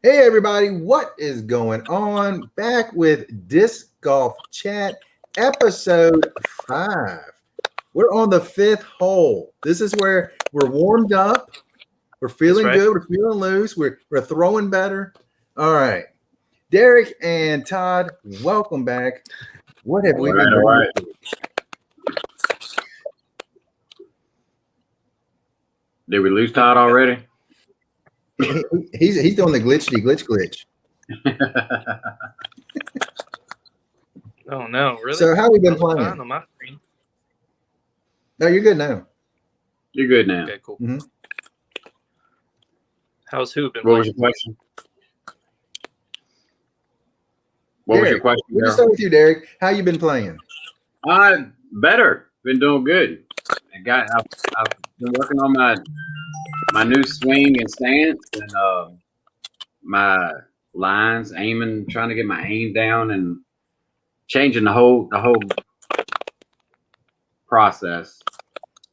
Hey everybody, what is going on? Back with Disc Golf Chat, episode 5. We're on the 5th hole. This is where we're warmed up, we're feeling good, we're feeling loose, we're throwing better. All right. Derek and Todd, welcome back. What have we been doing? Did we lose Todd already? He's doing the glitch. Oh no, really? So how have we been playing? On my screen. No, you're good now. You're good now. Okay, cool. Mm-hmm. How's who been What playing? was your question? What was your question? We'll just start with you, Derek. How you been playing? Better. Been doing good. I've been working on my new swing and stance and my lines, aiming, trying to get my aim down and changing the whole process.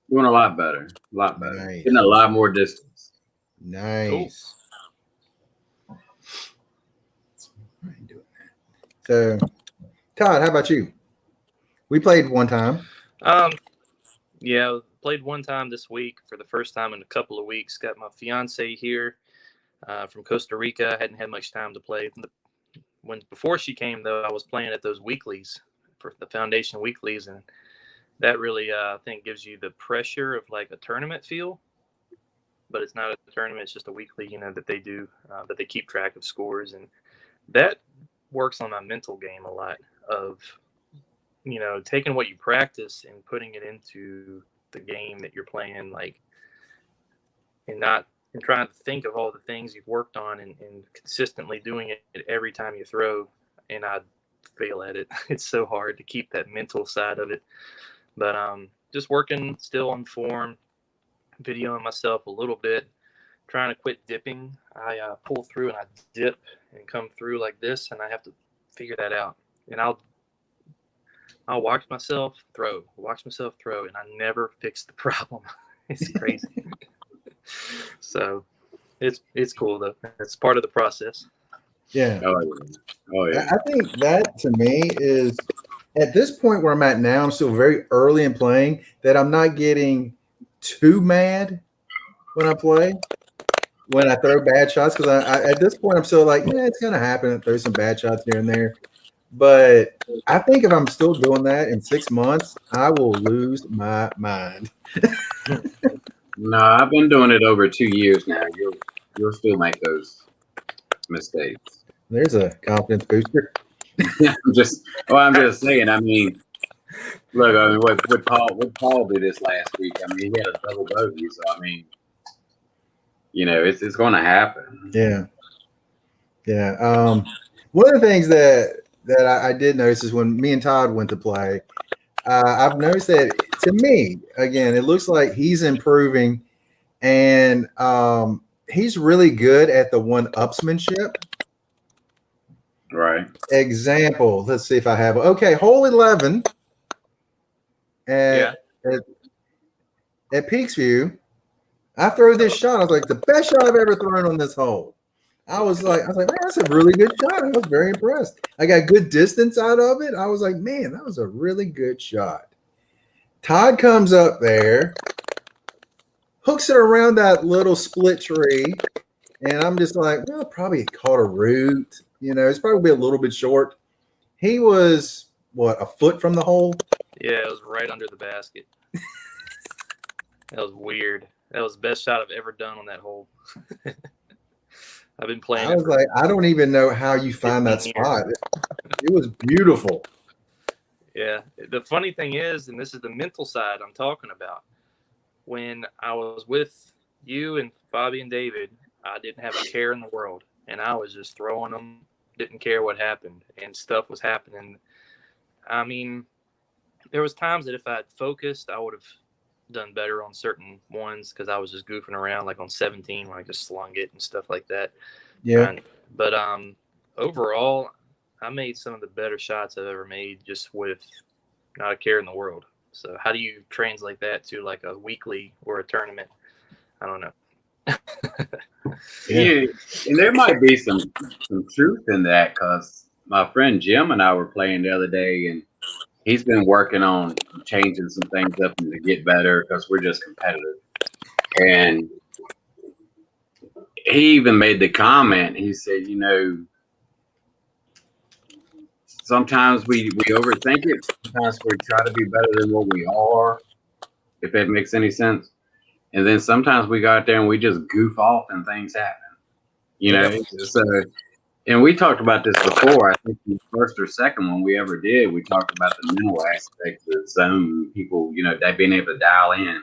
Doing a lot better. Nice. Getting a lot more distance. Nice. Cool. So, Todd, how about you? We played one time. Yeah, played one time this week for the first time in a couple of weeks. Got my fiance here from Costa Rica. I hadn't had much time to play. Before she came, though, I was playing at those weeklies for the foundation weeklies, and that really, I think, gives you the pressure of like a tournament feel. But it's not a tournament; it's just a weekly, that they do, that they keep track of scores, and that works on my mental game a lot of, taking what you practice and putting it into the game that you're playing, like, and trying to think of all the things you've worked on and consistently doing it every time you throw. And I fail at it. It's so hard to keep that mental side of it. But just working still on form, videoing myself a little bit, trying to quit dipping. I pull through and I dip and come through like this, and I have to figure that out. And I'll watch myself throw, and I never fix the problem. It's crazy. So it's cool though. It's part of the process. Yeah. Oh yeah. I think that to me is at this point where I'm at now, I'm still very early in playing, that I'm not getting too mad when I play, when I throw bad shots, because I at this point I'm still like, yeah, it's gonna happen. I throw some bad shots here and there. But I think if I'm still doing that in 6 months, I will lose my mind. No, I've been doing it over 2 years now. You'll still make those mistakes. There's a confidence booster. I'm just saying. I mean, look. I mean, what Paul did this last week. I mean, he had a double bogey. So I mean, it's going to happen. Yeah. One of the things that I did notice is when me and Todd went to play, I've noticed that to me, again, it looks like he's improving, and he's really good at the one-upsmanship. Right. Example, let's see if I have. Okay, hole 11 at Peaksview. I throw this shot. I was like, the best shot I've ever thrown on this hole. I was like, man, that's a really good shot. I was very impressed. I got good distance out of it. I was like, man, that was a really good shot. Todd comes up there, hooks it around that little split tree, and I'm just like, well, probably caught a root. It's probably a little bit short. He was, a foot from the hole? Yeah, it was right under the basket. That was weird. That was the best shot I've ever done on that hole. I've been playing. I was like, I don't even know how you find that spot. It was beautiful. Yeah. The funny thing is, and this is the mental side I'm talking about, when I was with you and Bobby and David, I didn't have a care in the world. And I was just throwing them, didn't care what happened. And stuff was happening. I mean, there was times that if I had focused, I would have done better on certain ones because I was just goofing around, like on 17 when I just slung it and stuff like that. Yeah. But overall, I made some of the better shots I've ever made just with not a care in the world. So how do you translate that to like a weekly or a tournament? I don't know. Yeah, and there might be some truth in that because my friend Jim and I were playing the other day, and he's been working on changing some things up and to get better because we're just competitive. And he even made the comment. He said, sometimes we overthink it. Sometimes we try to be better than what we are, if that makes any sense. And then sometimes we go out there and we just goof off and things happen. So, and we talked about this before. I think the first or second one we ever did, we talked about the mental aspect of some people, they being able to dial in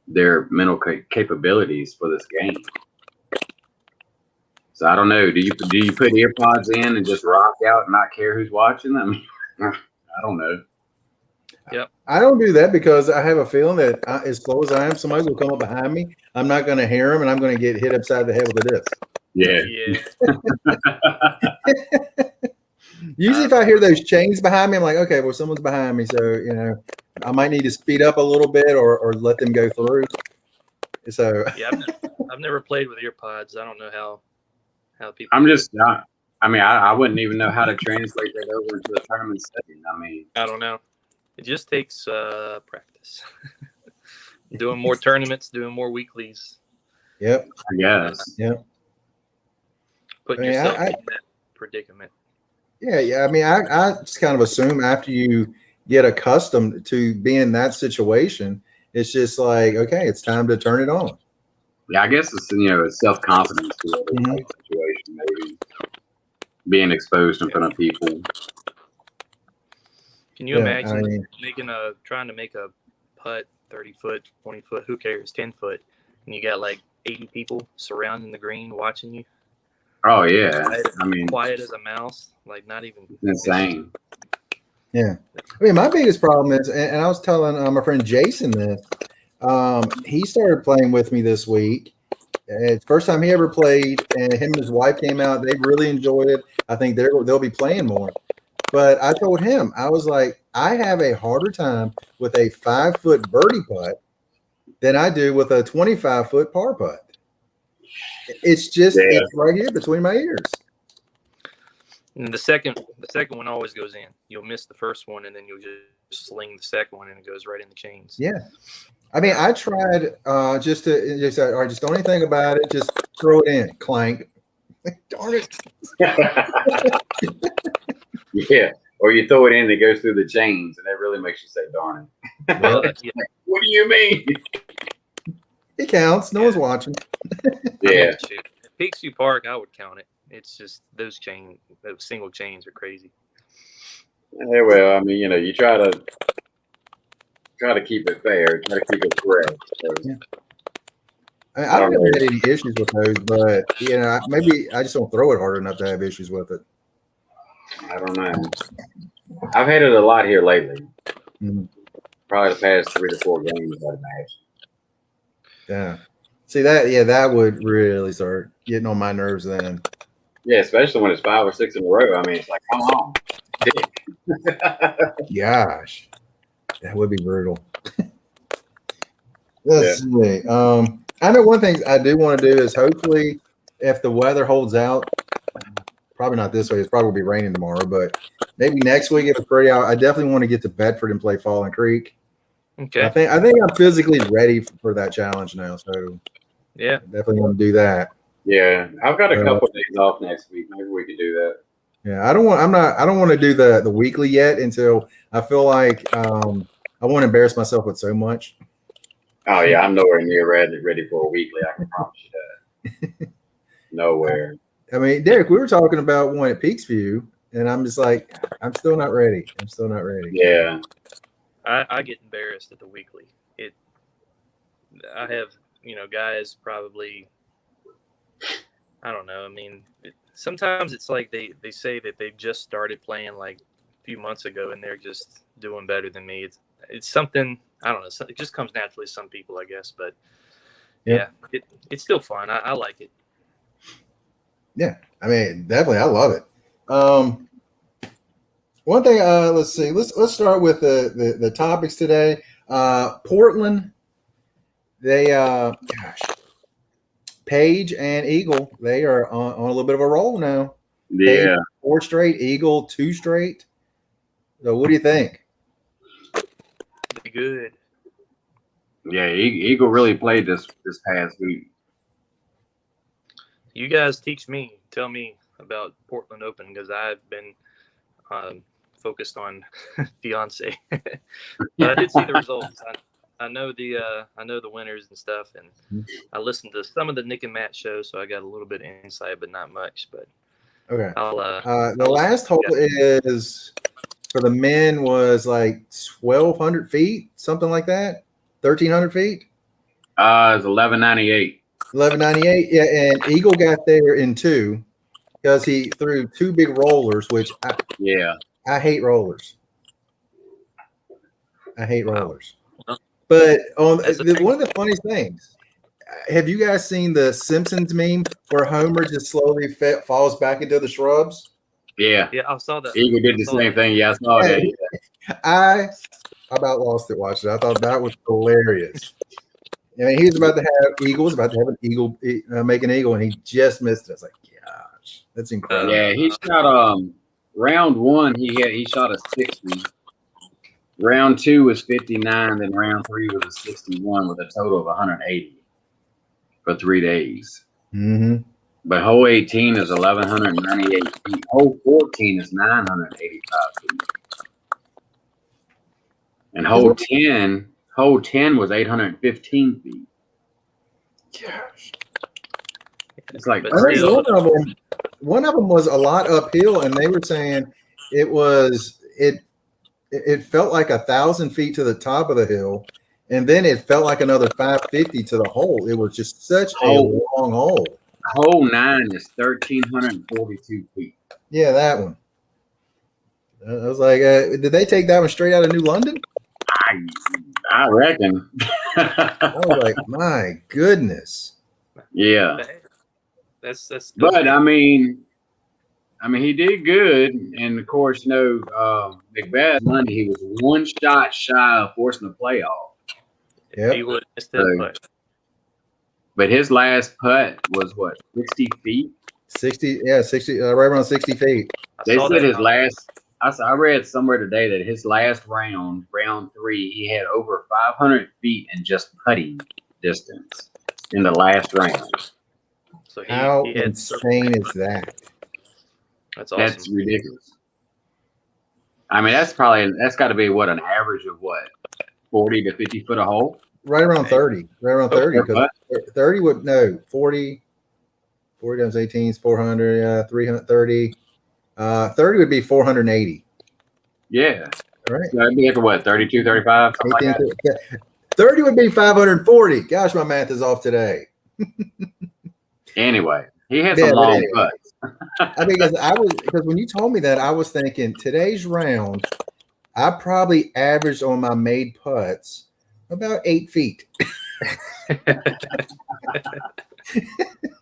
their mental capabilities for this game. So I don't know. Do you put earpods in and just rock out and not care who's watching? I mean, I don't know. Yep. I don't do that because I have a feeling that as slow as I am, somebody will come up behind me. I'm not going to hear them, and I'm going to get hit upside the head with a disc. Yeah. Usually, if I hear those chains behind me, I'm like, okay, well, someone's behind me, so I might need to speed up a little bit or let them go through. So yeah, I've never played with earpods. I don't know how people. I'm just not. I mean, I wouldn't even know how to translate that over into a tournament setting. I mean, I don't know. It just takes practice. Doing more tournaments, doing more weeklies. Yep. I guess. Yep. Putting yourself in that predicament. Yeah. I mean, I just kind of assume after you get accustomed to being in that situation, it's just like, okay, it's time to turn it on. Yeah, I guess it's a self-confidence situation, maybe being exposed in front of people. Can you imagine trying to make a putt 30 foot, 20 foot, who cares, 10 foot, and you got like 80 people surrounding the green watching you? Oh yeah, quiet as a mouse, like not even insane. Yeah, I mean, my biggest problem is, and I was telling my friend Jason this. He started playing with me this week. It's the first time he ever played, and him and his wife came out. They really enjoyed it. I think they'll be playing more. But I told him, I was like, I have a harder time with a 5-foot birdie putt than I do with a 25-foot par putt. It's just it's right here between my ears. And the second one always goes in. You'll miss the first one, and then you'll just sling the second one, and it goes right in the chains. Yeah. I mean, I tried just said, all right, just don't even think about it. Just throw it in. Clank. Darn it. Yeah. Or you throw it in and it goes through the chains, and that really makes you say, darn it. Well, what do you mean? It counts. No one's watching. Yeah. At Peaksview Park, I would count it. It's just those single chains are crazy. Yeah, well, I mean, you try to keep it fair, try to keep it correct. So. Yeah. I don't have any issues with those, but maybe I just don't throw it hard enough to have issues with it. I don't know. I've had it a lot here lately. Mm-hmm. Probably the past 3 to 4 games, I'd imagine. Yeah. See that would really start getting on my nerves then. Yeah, especially when it's 5 or 6 in a row. I mean, it's like, come on. Gosh. That would be brutal. Let's see. I know one thing I do want to do is hopefully if the weather holds out, probably not this way, it's probably be raining tomorrow, but maybe next week if it's pretty out, I definitely want to get to Bedford and play Fallen Creek. Okay. I think I'm physically ready for that challenge now. So yeah, I definitely want to do that. Yeah. I've got a couple of days off next week. Maybe we could do that. Yeah, I don't want to do the weekly yet until I feel like I won't embarrass myself with so much. Oh yeah, I'm nowhere near ready for a weekly. I can promise you that. Nowhere. I mean, Derek, we were talking about one at Peaksview, and I'm just like, I'm still not ready. Yeah. I get embarrassed at the weekly. I have guys probably. I don't know. I mean, sometimes it's like they say that they just started playing like a few months ago, and they're just doing better than me. It's something, I don't know. It just comes naturally to some people, I guess. But yeah, it's still fun. I like it. Yeah, I mean, definitely, I love it. One thing, let's see. Let's start with the topics today. Portland, they Paige and Eagle, they are on a little bit of a roll now. Paige, Yeah. 4 straight, Eagle 2 straight. So what do you think? Be good. Yeah, Eagle really played this past week. You guys tell me about Portland Open because I've been focused on fiance. But I did see the results. I know the winners and stuff, and I listened to some of the Nick and Matt shows, so I got a little bit of insight, but not much. But Okay. I'll The last hole is for the men was like 1,200 feet, something like that. 1,300 feet. It's 1198. 1198. Yeah, and Eagle got there in 2 because he threw 2 big rollers, which I hate rollers. I hate rollers. But one of the funny things, have you guys seen the Simpsons meme where Homer just slowly falls back into the shrubs? Yeah. Yeah, I saw that. Eagle did the same thing. Yeah, I saw that. I about lost it watching it. I thought that was hilarious. I mean, he was about to have Eagle was about to have an eagle make an eagle, and he just missed it. It's like, gosh, that's incredible. Yeah, he shot round 1. He shot a 60. Round 2 was 59, then round 3 was a 61 with a total of 180 for 3 days. Mm-hmm. But hole 18 is 1,198 feet. Hole 14 is 985 feet. And hole 10 was 815 feet. Gosh. It's like But crazy. still, One of them was a lot uphill, and they were saying it felt like 1,000 feet to the top of the hill, and then it felt like another 550 to the hole. It was just such a long hole. Hole 9 is 1,342 feet. Yeah, that one. I was like, did they take that one straight out of New London? I reckon. I was like, my goodness. Yeah. That's But I mean, he did good, and of course, McBeth Monday he was 1 shot shy of forcing the playoff. Yeah, he would missed that putt. But his last putt was what, 60 feet? 60, yeah, 60, right around 60 feet. They said his last. I read somewhere today that his last round 3, he had over 500 feet in just putting distance in the last round. So How insane is that? That's awesome. That's ridiculous. I mean, that's got to be what, an average of what, 40 to 50 foot a hole? Right around 30. Right around 30. Because 30 would, no, 40 times 18 is 400, 330. 30 would be 480. Yeah. All right. So that'd be like what, 32, 35? 30 would be 540. Gosh, my math is off today. Anyway, he had some long putts. I mean, because when you told me that, I was thinking today's round, I probably averaged on my made putts about 8 feet.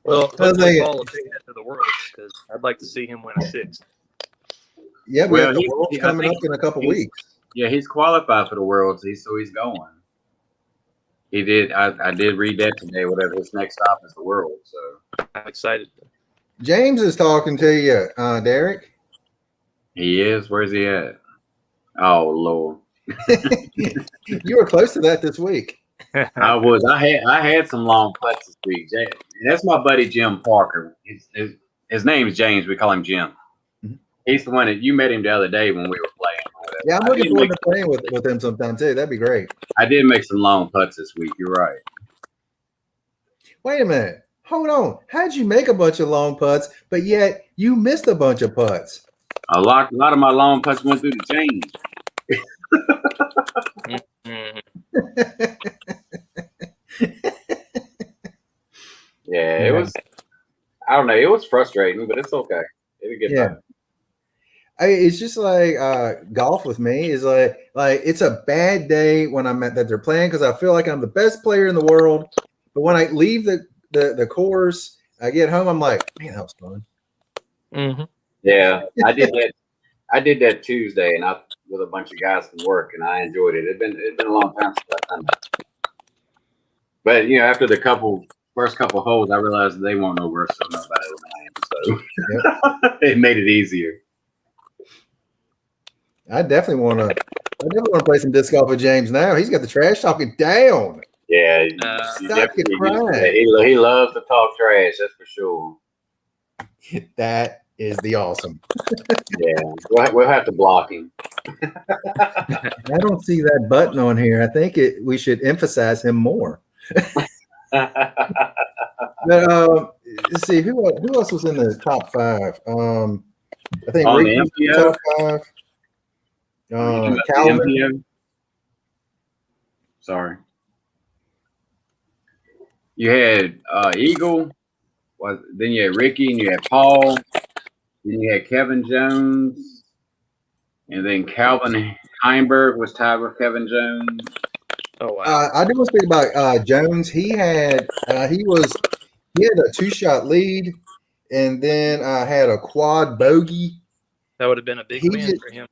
Well, hopefully Paul will take that to the Worlds because I'd like to see him win a 6. Yeah, well, the World's coming up in a couple weeks. Yeah, he's qualified for the Worlds, so he's going. He did. I did read that today. Whatever his next stop is, the World. So I'm excited. James is talking to you, Derek. He is. Where's he at? Oh Lord. You were close to that this week. I was. I had some long putts this week. That's my buddy Jim Parker. His name's James. We call him Jim. Mm-hmm. He's the one that you met him the other day when we were playing. Yeah, I'm looking forward to playing with him sometime too. That'd be great. I did make some long putts this week. You're right. Wait a minute. Hold on. How'd you make a bunch of long putts, but yet you missed a bunch of putts? A lot of my long putts went through the chain. Yeah, it was. I don't know. It was frustrating, but it's okay. It'll get better. It's just like golf with me is like it's a bad day when I'm that they're playing because I feel like I'm the best player in the world, but when I leave the course, I get home, I'm like, man, that was fun. Mm-hmm. Yeah, I did that. I did that Tuesday, and I with a bunch of guys from work, and I enjoyed it. It's been a long time since I've done that. But after the couple first couple holes, I realized they weren't no worse than nobody than I am. So it made it easier. I definitely want to play some disc golf with James now. He's got the trash talking down. Yeah, Stop it crying. he loves to talk trash. That's for sure. That is the awesome. Yeah, we'll have to block him. I don't see that button on here. I think we should emphasize him more. But let's see who else was in the top 5. I think On Rick the was in the MPO? top 5. The Calvin. MPO? Sorry. You had Eagle. Then you had Ricky, and you had Paul. Then you had Kevin Jones, and then Calvin Heimberg was tied with Kevin Jones. Oh wow! I do want to speak about Jones. He had a 2-shot lead, and then had a quad bogey. That would have been a big win for him.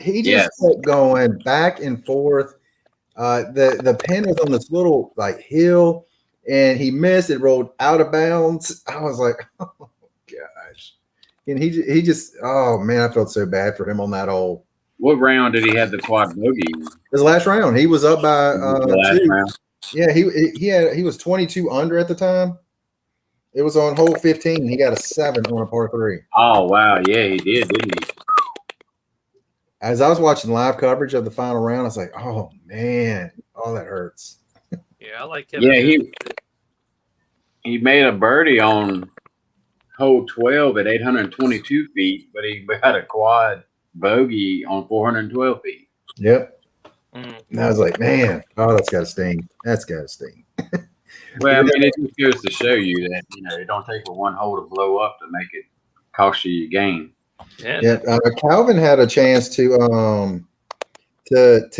He just kept going back and forth. The pin was on this little like hill, and he missed. It rolled out of bounds. I was like, oh gosh. And he just, oh man, I felt so bad for him on that hole. What round did he have the quad bogey? His last round, he was up by last 2. round. Yeah, he was 22 under at the time. It was on hole 15. He got a 7 on a par 3. Oh wow, yeah, he did, didn't he? As I was watching live coverage of the final round, I was like, oh man, oh that hurts. Yeah, I like Kevin. Yeah, he made a birdie on hole 12 at 822 feet, but he got a quad bogey on 412 feet. Yep. And I was like, man, oh, that's got to sting. That's got to sting. Well, I mean, it just goes to show you that, it don't take but one hole to blow up to make it cost you your game. Yeah. Calvin had a chance to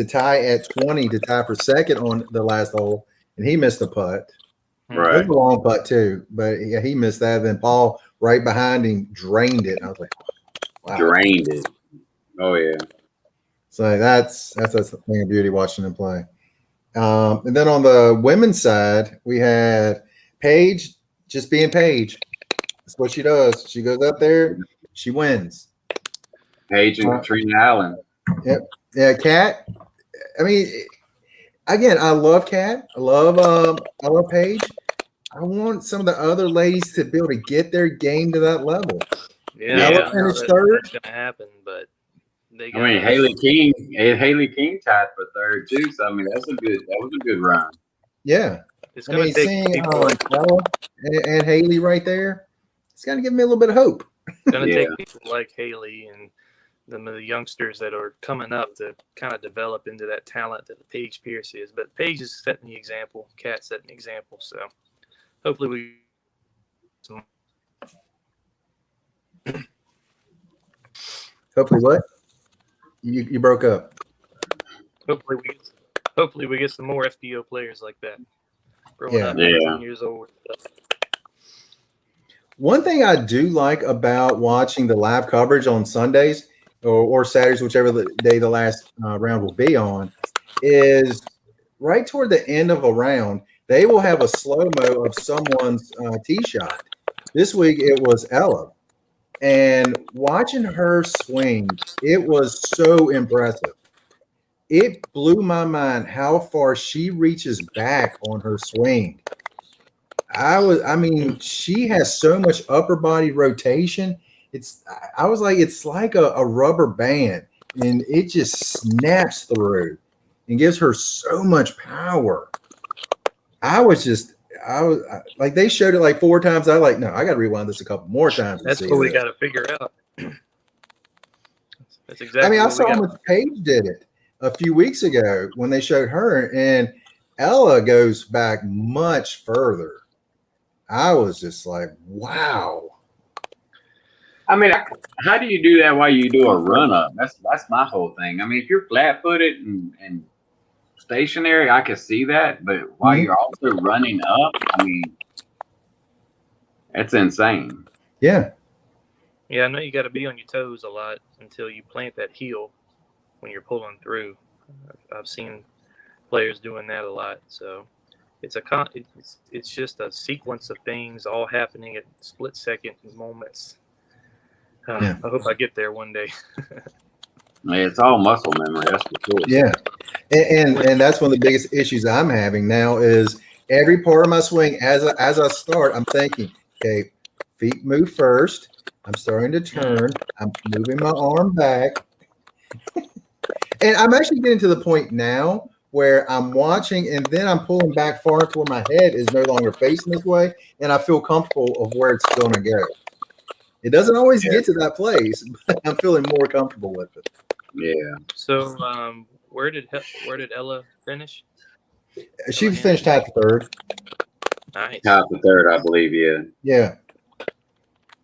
tie at 20 to tie for second on the last hole, and he missed the putt. Right. It was a long putt too, but yeah, he missed that. Then Paul right behind him drained it. I was like, wow. Drained it. Oh yeah. So that's a thing of beauty watching him play. And then on the women's side, we had Paige just being Paige. That's what she does. She goes up there, she wins. Paige and Katrina Allen. Yep. Yeah, Kat. I mean, again, I love Kat. I love Paige. I want some of the other ladies to be able to get their game to that level. Yeah, finished third. That's gonna happen, but Haley King tied for third too. So I mean, that was a good run. Yeah, it's gonna take seeing people Ella and Haley right there, it's gonna give me a little bit of hope. It's gonna take people like Haley and the youngsters that are coming up to kind of develop into that talent that Paige Pierce is. But Paige is setting the example. Kat setting the example. So hopefully we. Hopefully what? You broke up. Hopefully we get some more FPO players like that. Growing up 18 years old. One thing I do like about watching the live coverage on Sundays or Saturdays, whichever day the last round will be on, is right toward the end of a round, they will have a slow-mo of someone's tee shot. This week it was Ella. And watching her swing, it was so impressive. It blew my mind how far she reaches back on her swing. She has so much upper body rotation. I was like, it's like a rubber band, and it just snaps through and gives her so much power. I was like, they showed it like 4 times. I like, no, I got to rewind this a couple more times. That's what we got to figure out. That's exactly. I mean, I saw how much Paige did it a few weeks ago when they showed her, and Ella goes back much further. I was just like, wow. I mean, how do you do that while you do a run up? That's my whole thing. I mean, if you're flat footed and stationary, I can see that, but while you're also running up, I mean, that's insane. Yeah. Yeah, I know you got to be on your toes a lot until you plant that heel when you're pulling through. I've seen players doing that a lot. So it's just a sequence of things all happening at split second moments. Yeah. I hope I get there one day. It's all muscle memory. That's for sure. Yeah, and that's one of the biggest issues I'm having now is every part of my swing as I start, I'm thinking, okay, feet move first. I'm starting to turn. I'm moving my arm back, and I'm actually getting to the point now where I'm watching, and then I'm pulling back far to where my head is no longer facing this way, and I feel comfortable of where it's going to go. It doesn't always get to that place, but I'm feeling more comfortable with it. Yeah. So, where did Ella finish? She finished tied for third. Nice. Tied for third, I believe. Yeah. Yeah.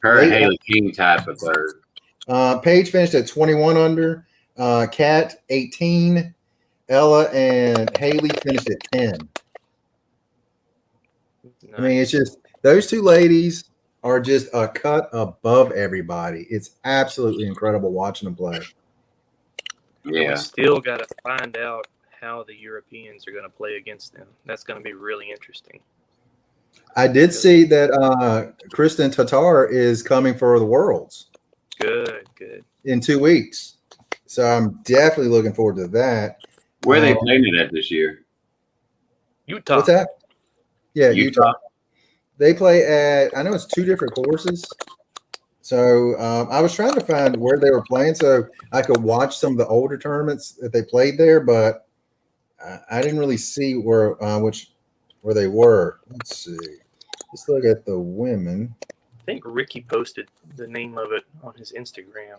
Her and Haley King tied for third. Paige finished at 21 under. Kat 18. Ella and Haley finished at 10. Nice. I mean, it's just those two ladies are just a cut above everybody. It's absolutely incredible watching them play. Yeah. We still got to find out how the Europeans are going to play against them. That's going to be really interesting. I did see that Kristen Tatar is coming for the Worlds. Good. In 2 weeks. So I'm definitely looking forward to that. Where are they playing it at this year? Utah. What's that? Yeah, Utah. They play at, I know it's 2 different courses. So I was trying to find where they were playing so I could watch some of the older tournaments that they played there, but I didn't really see where they were. Let's see. Let's look at the women. I think Ricky posted the name of it on his Instagram.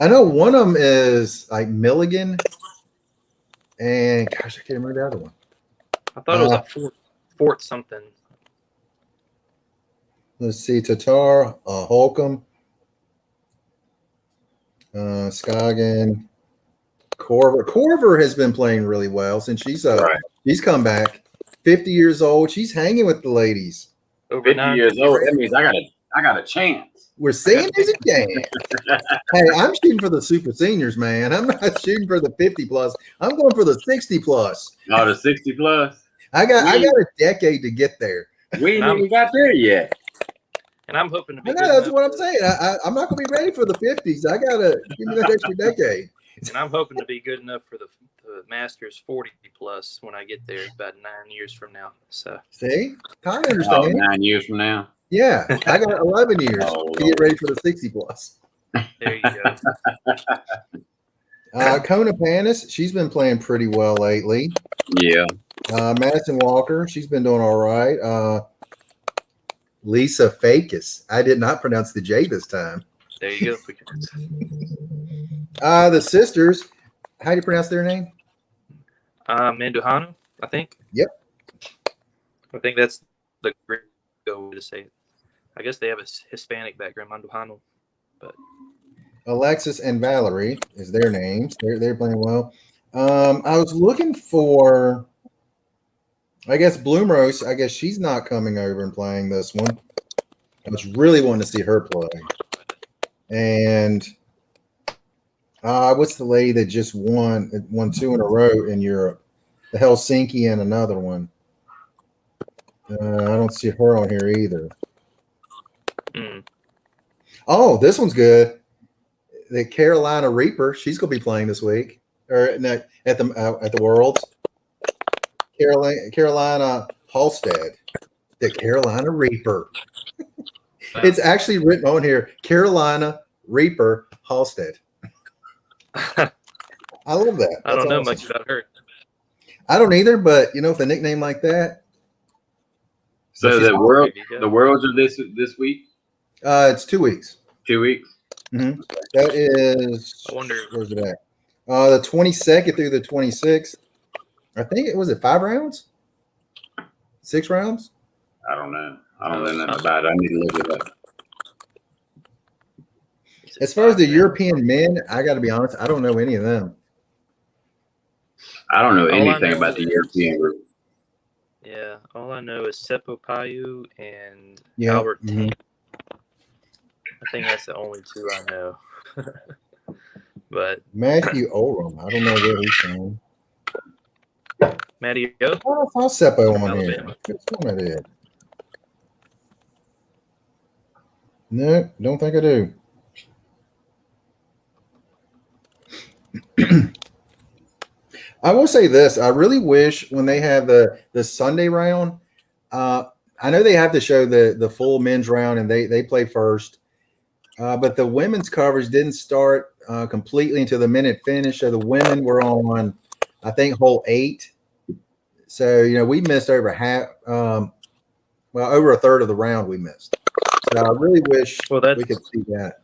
I know one of them is like Milligan, and gosh, I can't remember the other one. I thought it was a Fort something. Let's see, Tatar, Holcomb, Scoggin, Corver. Corver has been playing really well since she's come back. 50 years old. She's hanging with the ladies. Over 50 9 years old. That means I got a chance. We're seeing there's a chance. Hey, I'm shooting for the super seniors, man. I'm not shooting for the 50 plus. I'm going for the 60 plus. Oh, the 60 plus. I got a decade to get there. We ain't even got there yet. And I'm hoping to be. I know, that's what I'm saying. I'm not going to be ready for the 50s. I got to give me that extra decade. And I'm hoping to be good enough for the Masters 40 plus when I get there about 9 years from now. So see, kind of understand. 9 years from now. Yeah, I got 11 years to get ready for the 60 plus. There you go. Kona Panis, she's been playing pretty well lately. Yeah. Madison Walker, she's been doing all right. Lisa Fakis, I did not pronounce the J this time. There you go. The sisters, how do you pronounce their name? Manduhano, I think. Yep. I think that's the great way to say it. I guess they have a Hispanic background, Manduhano. But Alexis and Valerie is their names. They're playing well. I was looking for, I guess, Bloomrose. I guess she's not coming over and playing this one. I was really wanting to see her play. And what's the lady that just won 2 in a row in Europe? The Helsinki and another one. I don't see her on here either. Oh, this one's good. The Carolina Reaper. She's going to be playing this week or at the Worlds. Carolina Halstead. The Carolina Reaper. It's actually written on here. Carolina Reaper Halstead. I love that. I don't know much about her. I don't either, but with a nickname like that. So the Worlds are this week? It's 2 weeks. 2 weeks. Mm-hmm. That is. I wonder. Where's it at? The 22nd through the 26th. I think it was 5 rounds. 6 rounds. I don't know. I don't know nothing about it. I need to look it up. As far as the European men, I got to be honest, I don't know any of them. I don't know anything about the European group. Yeah, all I know is Seppo Payu and Yeah. Albert Mm-hmm. Tank. I think that's the only 2 I know. But Matthew Oram, I don't know where he's from. Matty I O. don't know if I saw Seppo From on here. Alabama. Which one I did? No, don't think I do. I will say this. I really wish when they have the Sunday round, I know they have to show the full men's round and they play first. But the women's coverage didn't start completely until the minute finish. So the women were on, I think, hole 8. So, we missed over half, over a third of the round we missed. So I really wish Well, we could see that.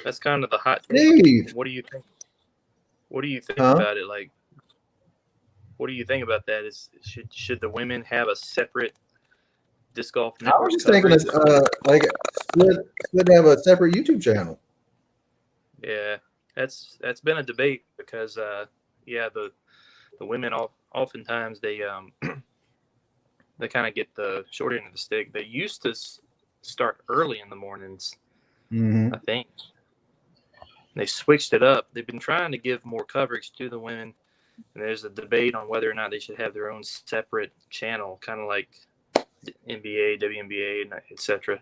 that's kind of the hot take. Steve. What do you think? What do you think Huh? about it? Like, what do you think about that? Should the women have a separate disc golf I network? was just thinking, like, should have a separate YouTube channel. Yeah, that's been a debate because the women oftentimes they they kind of get the short end of the stick. They used to start early in the mornings, Mm-hmm. I think. They switched it up. They've been trying to give more coverage to the women, and there's a debate on whether or not they should have their own separate channel, kind of like NBA, WNBA, etc.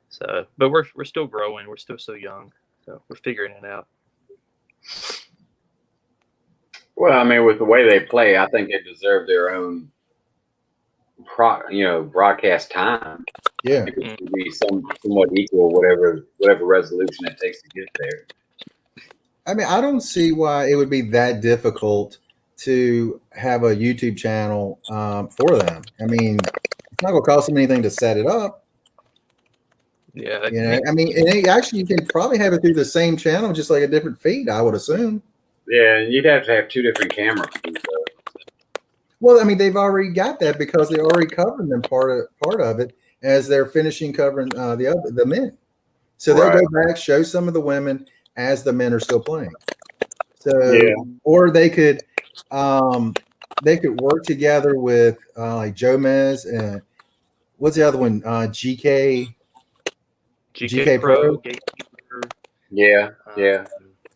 So, but we're still growing. We're still so young, so we're figuring it out. Well, I mean, with the way they play, I think they deserve their own broadcast time. Yeah. It should be somewhat equal, whatever resolution it takes to get there. I mean, I don't see why it would be that difficult to have a YouTube channel for them. I mean, it's not going to cost them anything to set it up. Yeah, I mean, and actually, you can probably have it through the same channel, just like a different feed, I would assume. Yeah, you'd have to have 2 different cameras. Well, I mean, they've already got that because they already covered them part of it as they're finishing covering the men. So they'll go back, show some of the women as the men are still playing. So, or they could work together with like Jomez and what's the other one? GK Pro. Gatekeeper. Yeah.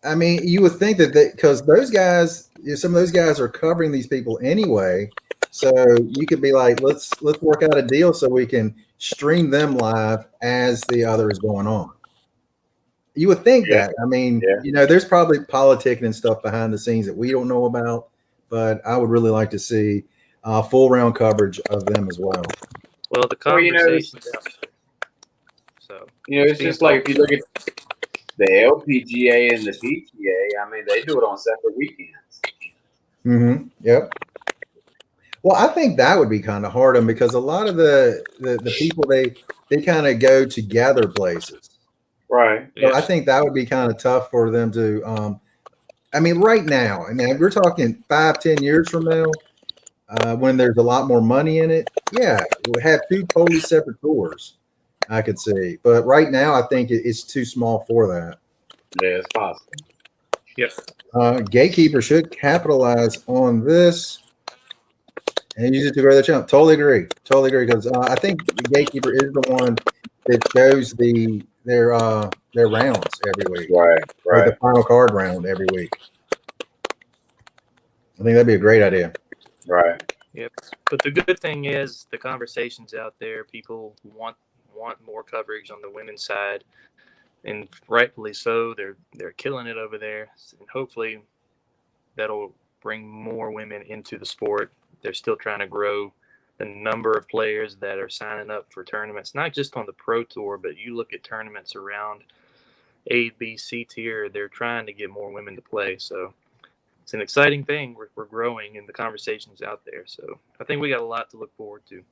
I mean, you would think that because those guys, some of those guys are covering these people anyway. So you could be like, let's work out a deal so we can stream them live as the other is going on. You would think that. I mean, there's probably politicking and stuff behind the scenes that we don't know about, but I would really like to see full round coverage of them as well. Well, the conversation. It's just like if you look at the LPGA and the PGA, I mean, they do it on separate weekends. Mm-hmm. Yep. Well, I think that would be kind of hard on because a lot of the people they kind of go to gather places. Right. So I think that would be kind of tough for them to. I mean, right now, I mean, we're talking 5-10 years from now, when there's a lot more money in it. Yeah, we'll have 2 totally separate tours. I could see, but right now, I think it's too small for that. Yeah, it's possible. Yep. Gatekeeper should capitalize on this and use it to grow their channel. Totally agree. Because I think the Gatekeeper is the one that shows their rounds every week. Right. Or the final card round every week. I think that'd be a great idea. Right. Yep. But the good thing is the conversations out there. People want more coverage on the women's side, and rightfully so. They're killing it over there, and hopefully that'll bring more women into the sport. They're still trying to grow the number of players that are signing up for tournaments, not just on the Pro Tour, but you look at tournaments around A, B, C tier. They're trying to get more women to play. So it's an exciting thing. We're growing, and the conversations out there. So I think we got a lot to look forward to,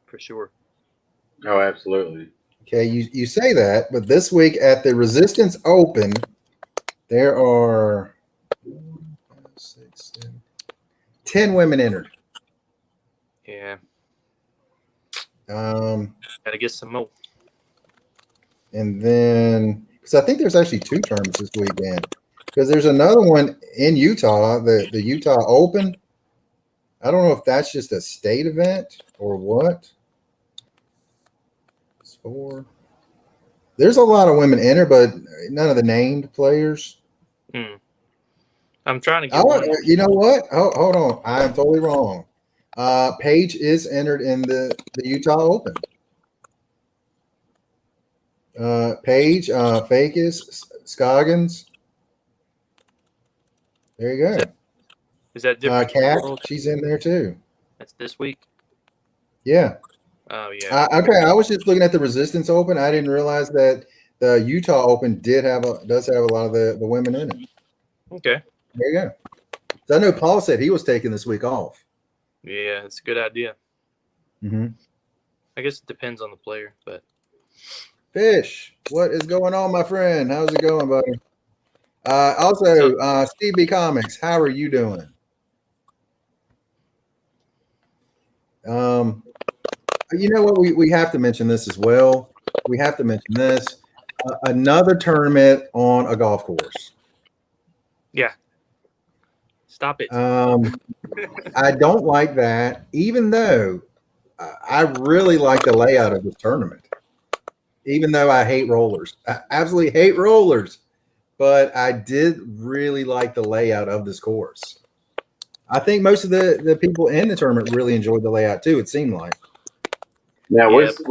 for sure. Oh, absolutely. Okay, you say that, but this week at the Resistance Open, there are 10 women entered. Yeah. Gotta get some more. And then, because I think there's actually 2 tournaments this weekend. Because there's another one in Utah, the Utah Open. I don't know if that's just a state event or what. It's 4. There's a lot of women entered, but none of the named players. I'm trying to get Oh, one. you know what? Oh, hold on. I'm totally wrong. Paige is entered in the Utah Open. Paige, Fakis, Scoggins. There you go. Is that different? Kat, world? she's in there too. That's this week. Yeah. Oh yeah. Okay. I was just looking at the Resistance Open. I didn't realize that the Utah Open does have a lot of the women in it. Okay. There you go. So I know Paul said he was taking this week off. Yeah, it's a good idea. Mm-hmm. I guess it depends on the player, but Fish, what is going on, my friend? How's it going, buddy? Also, Steve B Comics, how are you doing? You know what? We have to mention this as well. We have to mention this. Another tournament on a golf course. yeah. Stop it. I don't like that, even though I really like the layout of this tournament. Even though I hate rollers, I absolutely hate rollers, but I did really like the layout of this course. I think most of the people in the tournament really enjoyed the layout too. It seemed like. Now, Yeah. what's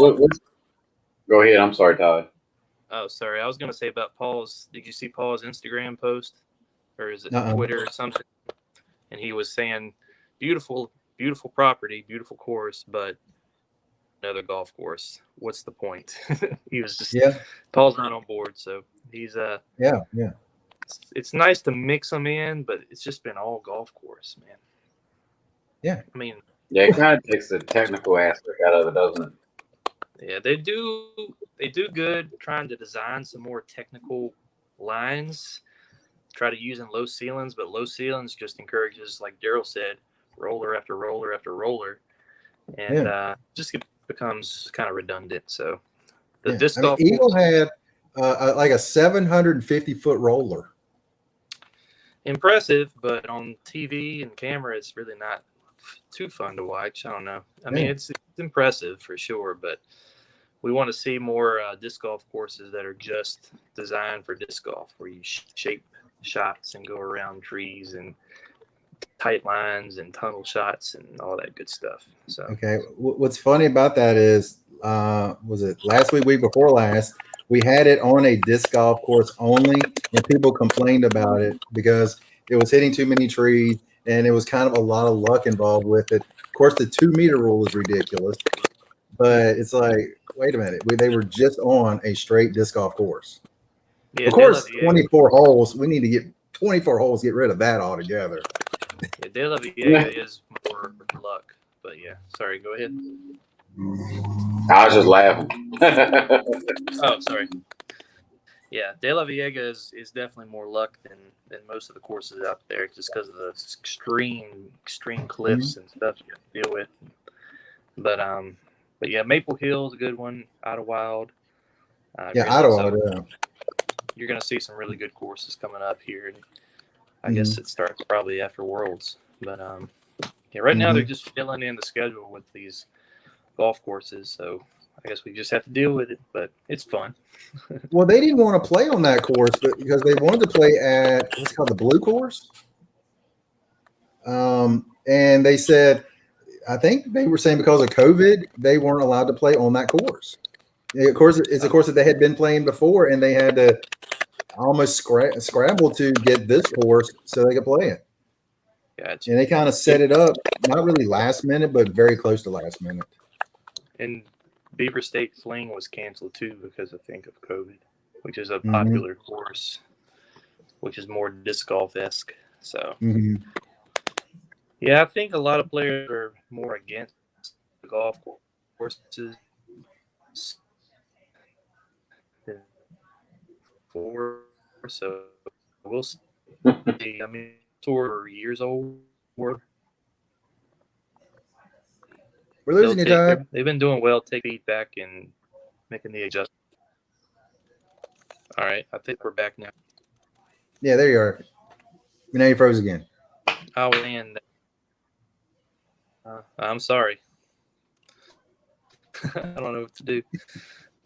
go ahead. I'm sorry, Todd. Oh, sorry. I was going to say about Paul's. Did you see Paul's Instagram post, or is it Uh-uh. Twitter or something? And he was saying, "Beautiful, beautiful property, beautiful course, but another golf course. What's the point?" He was just. Yeah. Paul's not on board, so he's Yeah. It's nice to mix them in, but it's just been all golf course, man. Yeah. I mean, Yeah, it kind of takes the technical aspect out of it, doesn't it? yeah, they do good trying to design some more technical lines. Try to use in low ceilings, but low ceilings just encourages, like Daryl said, roller after roller after roller, and just becomes kind of redundant. So the disc golf Eagle had like a 750-foot roller. Impressive, but on TV and camera, it's really not too fun to watch. I don't know. I mean, it's impressive for sure, but we want to see more disc golf courses that are just designed for disc golf, where you shape shots and go around trees and tight lines and tunnel shots and all that good stuff. So okay, what's funny about that is, was it last week before last? We had it on a disc golf course only, and people complained about it because it was hitting too many trees, and it was kind of a lot of luck involved with it. Of course, the 2-meter rule is ridiculous, but it's like, wait a minute, they were just on a straight disc golf course. yeah, of course, 24 holes. We need to get 24 holes. Get rid of that altogether. Yeah, De La Viega is more luck, but yeah. Sorry, go ahead. I was just laughing. Oh, sorry. Yeah, De La Viega is definitely more luck than most of the courses out there, just because of the extreme cliffs and stuff you have to deal with. But yeah, Maple Hill is a good one. Idlewild. Idlewild. Yeah. You're going to see some really good courses coming up here. And I guess it starts probably after Worlds. But yeah, right now they're just filling in the schedule with these golf courses. So I guess we just have to deal with it, but it's fun. Well, they didn't want to play on that course, but because they wanted to play at what's called the Blue Course. And they said, I think they were saying because of COVID, they weren't allowed to play on that course. Of course, it's a course that they had been playing before, and they had to almost scramble to get this course so they could play it. Gotcha. And they kind of set it up, not really last minute, but very close to last minute. And Beaver State Fling was canceled too because I think of COVID, which is a popular course, which is more disc golf-esque. So, yeah, I think a lot of players are more against the golf courses than before. So we'll see. I mean, tour years old. We're losing you, Todd. They've been doing well, take feedback and making the adjustment. All right, I think we're back now. Yeah, there you are. Now you froze again. I'll land. I'm sorry. I don't know what to do,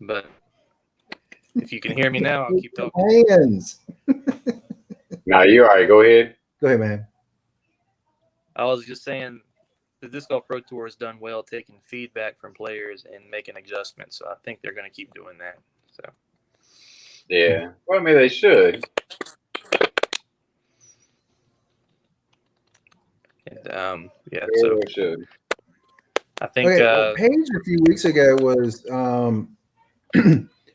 but if you can hear me now, I'll keep talking. Hands. No, you're all right. Go ahead. Go ahead, man. I was just saying the Disc Golf Pro Tour has done well taking feedback from players and making adjustments. So I think they're going to keep doing that. So Yeah. Well, I mean, they should. and yeah, They so really should. I think Okay, well, Paige a few weeks ago was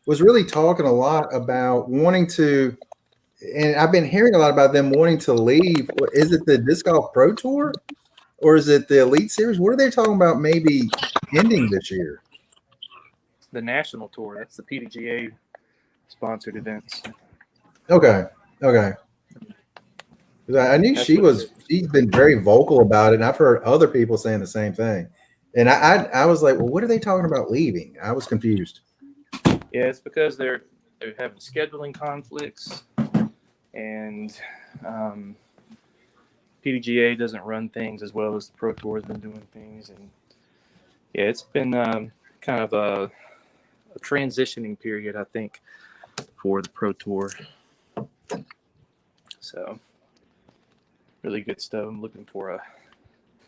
was really talking a lot about wanting to, and I've been hearing a lot about them wanting to leave. Is it the Disc Golf Pro Tour or is it the Elite Series? What are they talking about maybe ending this year? the national tour, that's the PDGA sponsored events. Okay. 'Cause I knew That's she's what been very vocal about it, and I've heard other people saying the same thing. And I was like, well, what are they talking about leaving? I was confused. Yeah, it's because they're having scheduling conflicts, and PDGA doesn't run things as well as the Pro Tour has been doing things, and yeah, it's been kind of a transitioning period, I think, for the Pro Tour. So, really good stuff. I'm looking for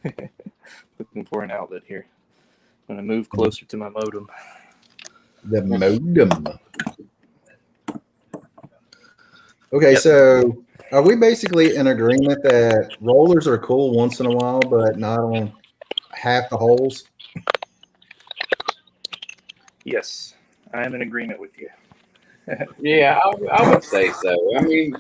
an outlet here. I'm gonna move closer to my modem. The modem. Okay, Yep. so are we basically in agreement that rollers are cool once in a while, but not on half the holes? Yes, I am in agreement with you. Yeah, I would say so. I mean,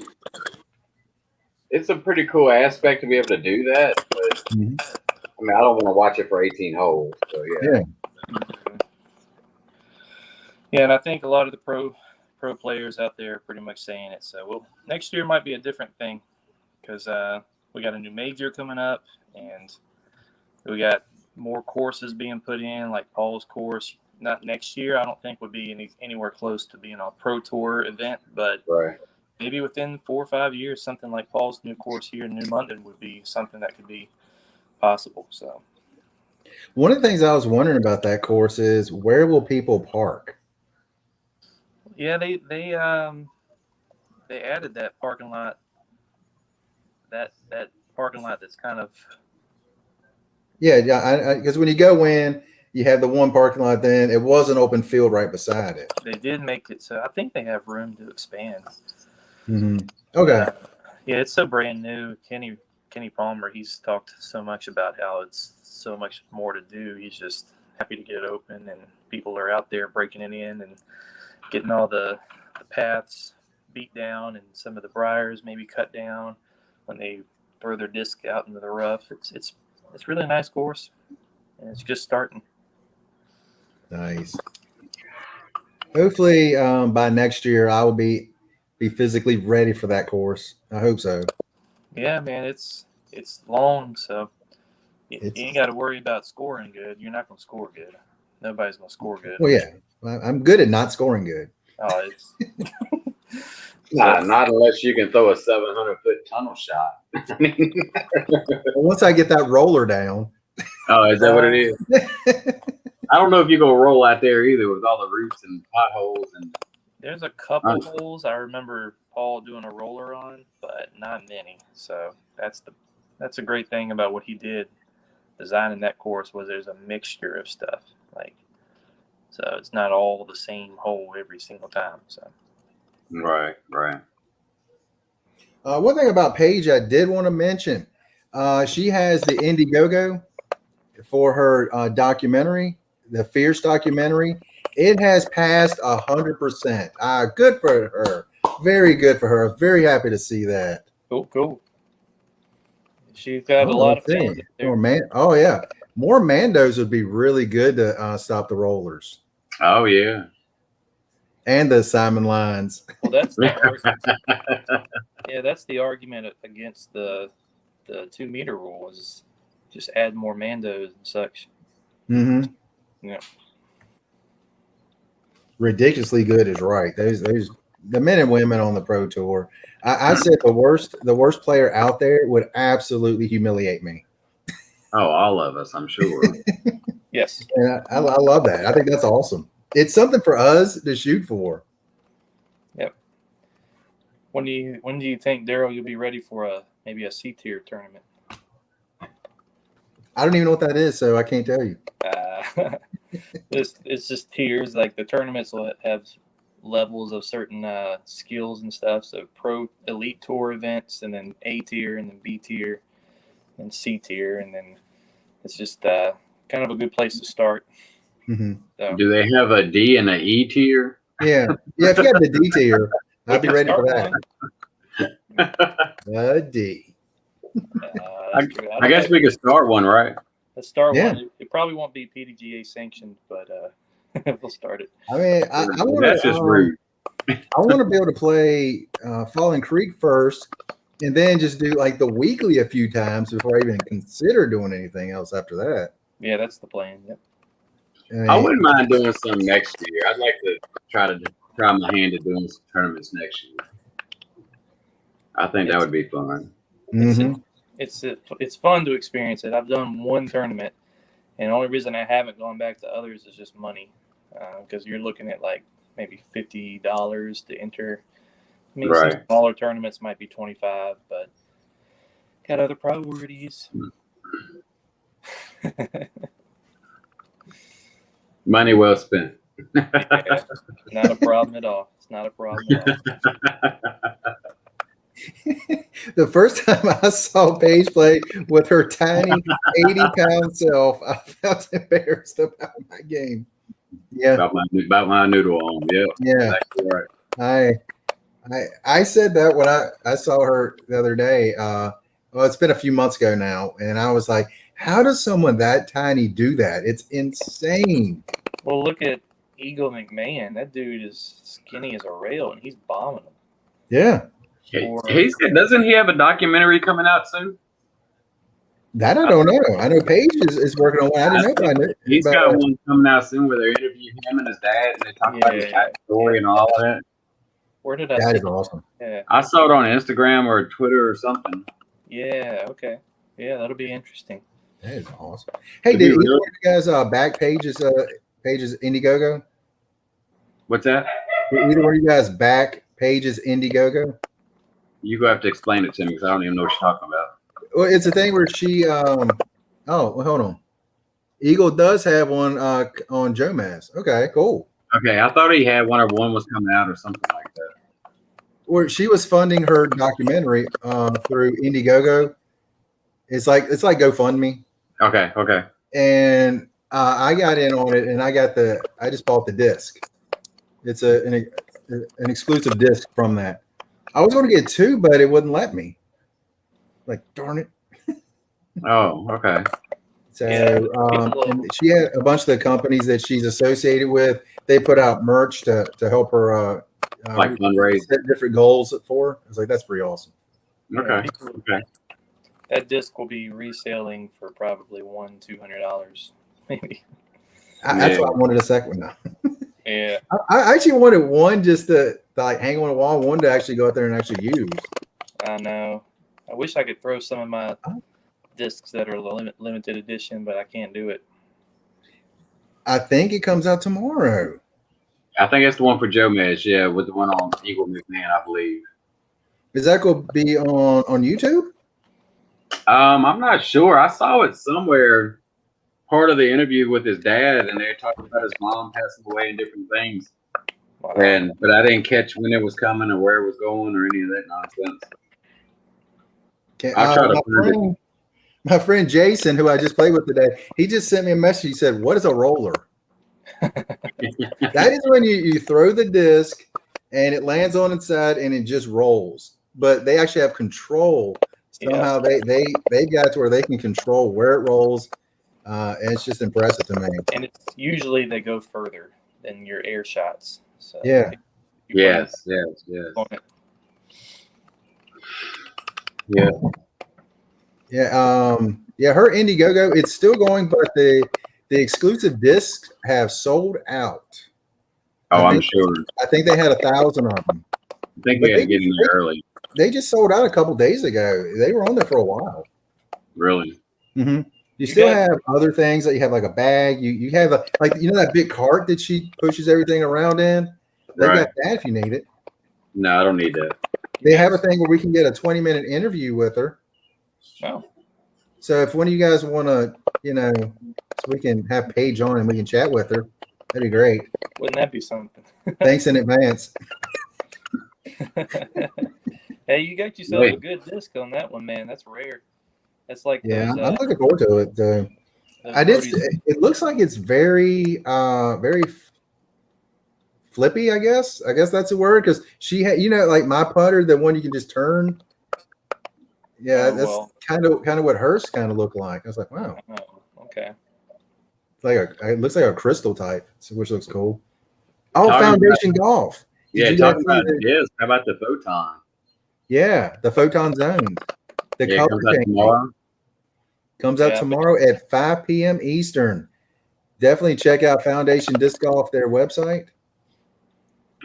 it's a pretty cool aspect to be able to do that, but Mhm. I mean, I don't want to watch it for 18 holes. So yeah. Yeah, and I think a lot of the pro players out there are pretty much saying it. So, well, next year might be a different thing because we got a new major coming up, and we got more courses being put in, like Paul's course. Not next year, I don't think would be anywhere close to being a Pro Tour event, but Right. maybe within 4 or 5 years, something like Paul's new course here in New London would be something that could be possible. So, One of the things I was wondering about that course is where will people park? yeah, they added that parking lot. That parking lot that's kind of Yeah, because when you go in, you have the one parking lot. Then it was an open field right beside it. they did make it so I think they have room to expand. Okay. Yeah, it's so brand new. Kenny Palmer, he's talked so much about how it's so much more to do. He's just happy to get it open, and people are out there breaking it in and getting all the paths beat down and some of the briars maybe cut down when they throw their disc out into the rough. It's really a nice course, and it's just starting. Nice. Hopefully, by next year, I will be physically ready for that course. I hope so. Yeah, man, it's long, so you ain't got to worry about scoring good. You're not going to score good. Nobody's going to score good. Well, yeah, I'm good at not scoring good. Oh, it's Not unless you can throw a 700-foot tunnel shot. Once I get that roller down. Oh, is that what it is? I don't know if you go roll out there either with all the roots and potholes and. There's a couple holes I remember Paul doing a roller on, but not many. So that's a great thing about what he did designing that course was there's a mixture of stuff. So it's not all the same hole every single time. So Right. One thing about Paige I did want to mention, she has the Indiegogo for her documentary, the Fierce documentary. It has passed 100%. Good for her. Very good for her. Very happy to see that. Cool. She's got a lot of fans up there. Oh yeah, more Mandos would be really good to stop the rollers. Oh yeah, and the Simon lines. Well, that's the argument. Yeah, that's the argument against the 2 meter rule is just add more Mandos and such. Mm-hmm. Yeah. Ridiculously good is right. There's the men and women on the Pro Tour. I said the worst player out there would absolutely humiliate me. Oh, all of us, I'm sure. Yes. And I love that. I think that's awesome. It's something for us to shoot for. Yep. When do you think, Daryl, you'll be ready for a maybe a C tier tournament. I don't even know what that is, so I can't tell you. It's just tiers. Like the tournaments will have levels of certain skills and stuff. So pro elite tour events, and then A tier, and then B tier, and C tier, and then it's just kind of a good place to start. Mm-hmm. So, Do they have a D and an E tier? Yeah. If you have the D tier, I'd be ready for that. A D. I guess we could start one, right? Let's start Yeah. one. It probably won't be PDGA sanctioned, but we'll start it. I mean, I want That's just rude. I want to be able to play Falling Creek first, and then just do like the weekly a few times before I even consider doing anything else after that. Yeah, that's the plan. Yep. I wouldn't mind doing some next year. I'd like to try my hand at doing some tournaments next year. I think that would be fun. Mhm. It's fun to experience it. I've done one tournament, and the only reason I haven't gone back to others is just money, because you're looking at like maybe $50 to enter. I mean, some Right. smaller tournaments might be 25, but got other priorities. Money well spent. Yeah, not a problem at all. It's not a problem at all. The first time I saw Paige play with her tiny 80-pound self, I felt embarrassed about my game. Yeah, About my noodle arm. Yeah. yeah. Exactly right. I said that when I saw her the other day. Well, it's been a few months ago now, and I was like, "How does someone that tiny do that? It's insane." Well, look at Eagle McMahon. That dude is skinny as a rail, and he's bombing them. Yeah, He said, doesn't he have a documentary coming out soon? that I don't know. I know Paige is working on one. I didn't know about it. He's got one coming out soon where they interview him and his dad, and they talk about his backstory and all of that. Where did I That see is awesome. Yeah. I saw it on Instagram or Twitter or something. Yeah, okay. Yeah, that'll be interesting. That is awesome. Hey, Did did he either really? one of you guys back Paige's Indiegogo? What's that? Did either one of you guys back Paige's Indiegogo? You go have to explain it to me because I don't even know what you're talking about. Well, it's a thing where she oh, well, hold on. Eagle does have one on Joe Mass. Okay, cool. Okay, I thought he had one or one was coming out or something like that. Where she was funding her documentary through Indiegogo. It's like GoFundMe. Okay. And I got in on it, and I just bought the disc. It's an exclusive disc from that. I was going to get two, but it wouldn't let me. Like, darn it. Oh, okay. So Yeah. and she had a bunch of the companies that she's associated with. They put out merch to help her Like fundraise. set different goals for her. I was like, that's pretty awesome. Okay. Okay. That disc will be reselling for probably $200, maybe. That's why I wanted a second one now. Yeah. I actually wanted one just to like hang on the wall, one to actually go out there and actually use. I know. I wish I could throw some of my discs that are limited edition, but I can't do it. I think it comes out tomorrow. I think it's the one for Joe Mash, yeah, with the one on Eagle McMahon, I believe. Is that going to be on YouTube? I'm not sure. I saw it somewhere, part of the interview with his dad, and they were talking about his mom passing away and different things. Wow. But I didn't catch when it was coming or where it was going or any of that nonsense. Okay, I'll try to find it. my friend Jason, who I just played with today, he just sent me a message. He said, "What is a roller?" That is when you throw the disc and it lands on its side and it just rolls. But they actually have control. Somehow they got to where they can control where it rolls. And it's just impressive to me. And it's usually they go further than your air shots. So Yeah. Yes. Yeah. Yeah. Her Indiegogo, it's still going, but the exclusive discs have sold out. Oh, I'm sure. I think they had 1,000 of them. I think we had to get in there early. They just sold out a couple days ago. They were on there for a while. Really? Mm-hmm. You still have other things that you have, like a bag. You have that big cart that she pushes everything around in. They got that if you need it. No, I don't need that. They have a thing where we can get a 20-minute interview with her. Oh, So if one of you guys want to, so we can have Paige on and we can chat with her, that'd be great. wouldn't that be something? Thanks in advance. Hey, you got yourself Wait. a good disc on that one, man. That's rare. That's like Yeah, those, I'm looking forward to it. those I did. Brody's- It looks like it's very, very flippy. I guess that's a word because she had, like my putter, the one you can just turn. Yeah, Oh, that's well. kind of what hers kind of looked like. I was like, wow, Oh, okay. it's like it looks like a crystal type, which looks cool. Oh, Talking Foundation Golf. Did Yeah, you guys talking see about this. How about the photon? Yeah, the Photon Zone. The Yeah, it color comes out change tomorrow. comes out Yeah, tomorrow at 5 p.m. Eastern. Definitely check out Foundation Disc Golf, their website.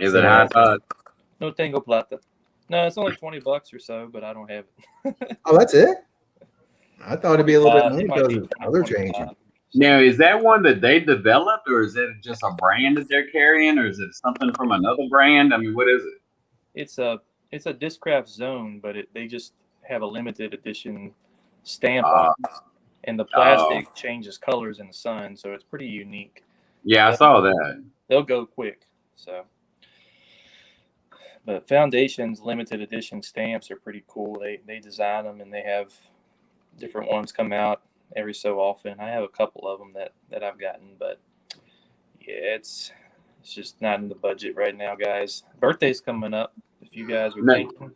Is So, it high five? No Tango Plata. No, it's only $20 or so, but I don't have it. Oh, that's it? I thought it'd be a little bit It more might because be of color 25. changing. Now, is that one that they developed, or is it just a brand that they're carrying, or is it something from another brand? I mean, what is it? It's a Discraft Zone, but they just have a limited edition stamp on it. And the plastic changes colors in the sun, so it's pretty unique. Yeah, I saw that. They'll go quick. So, but Foundation's limited edition stamps are pretty cool. They design them and they have different ones come out every so often. I have a couple of them that I've gotten, but yeah, it's just not in the budget right now, guys. Birthday's coming up. If you guys are No. thinking,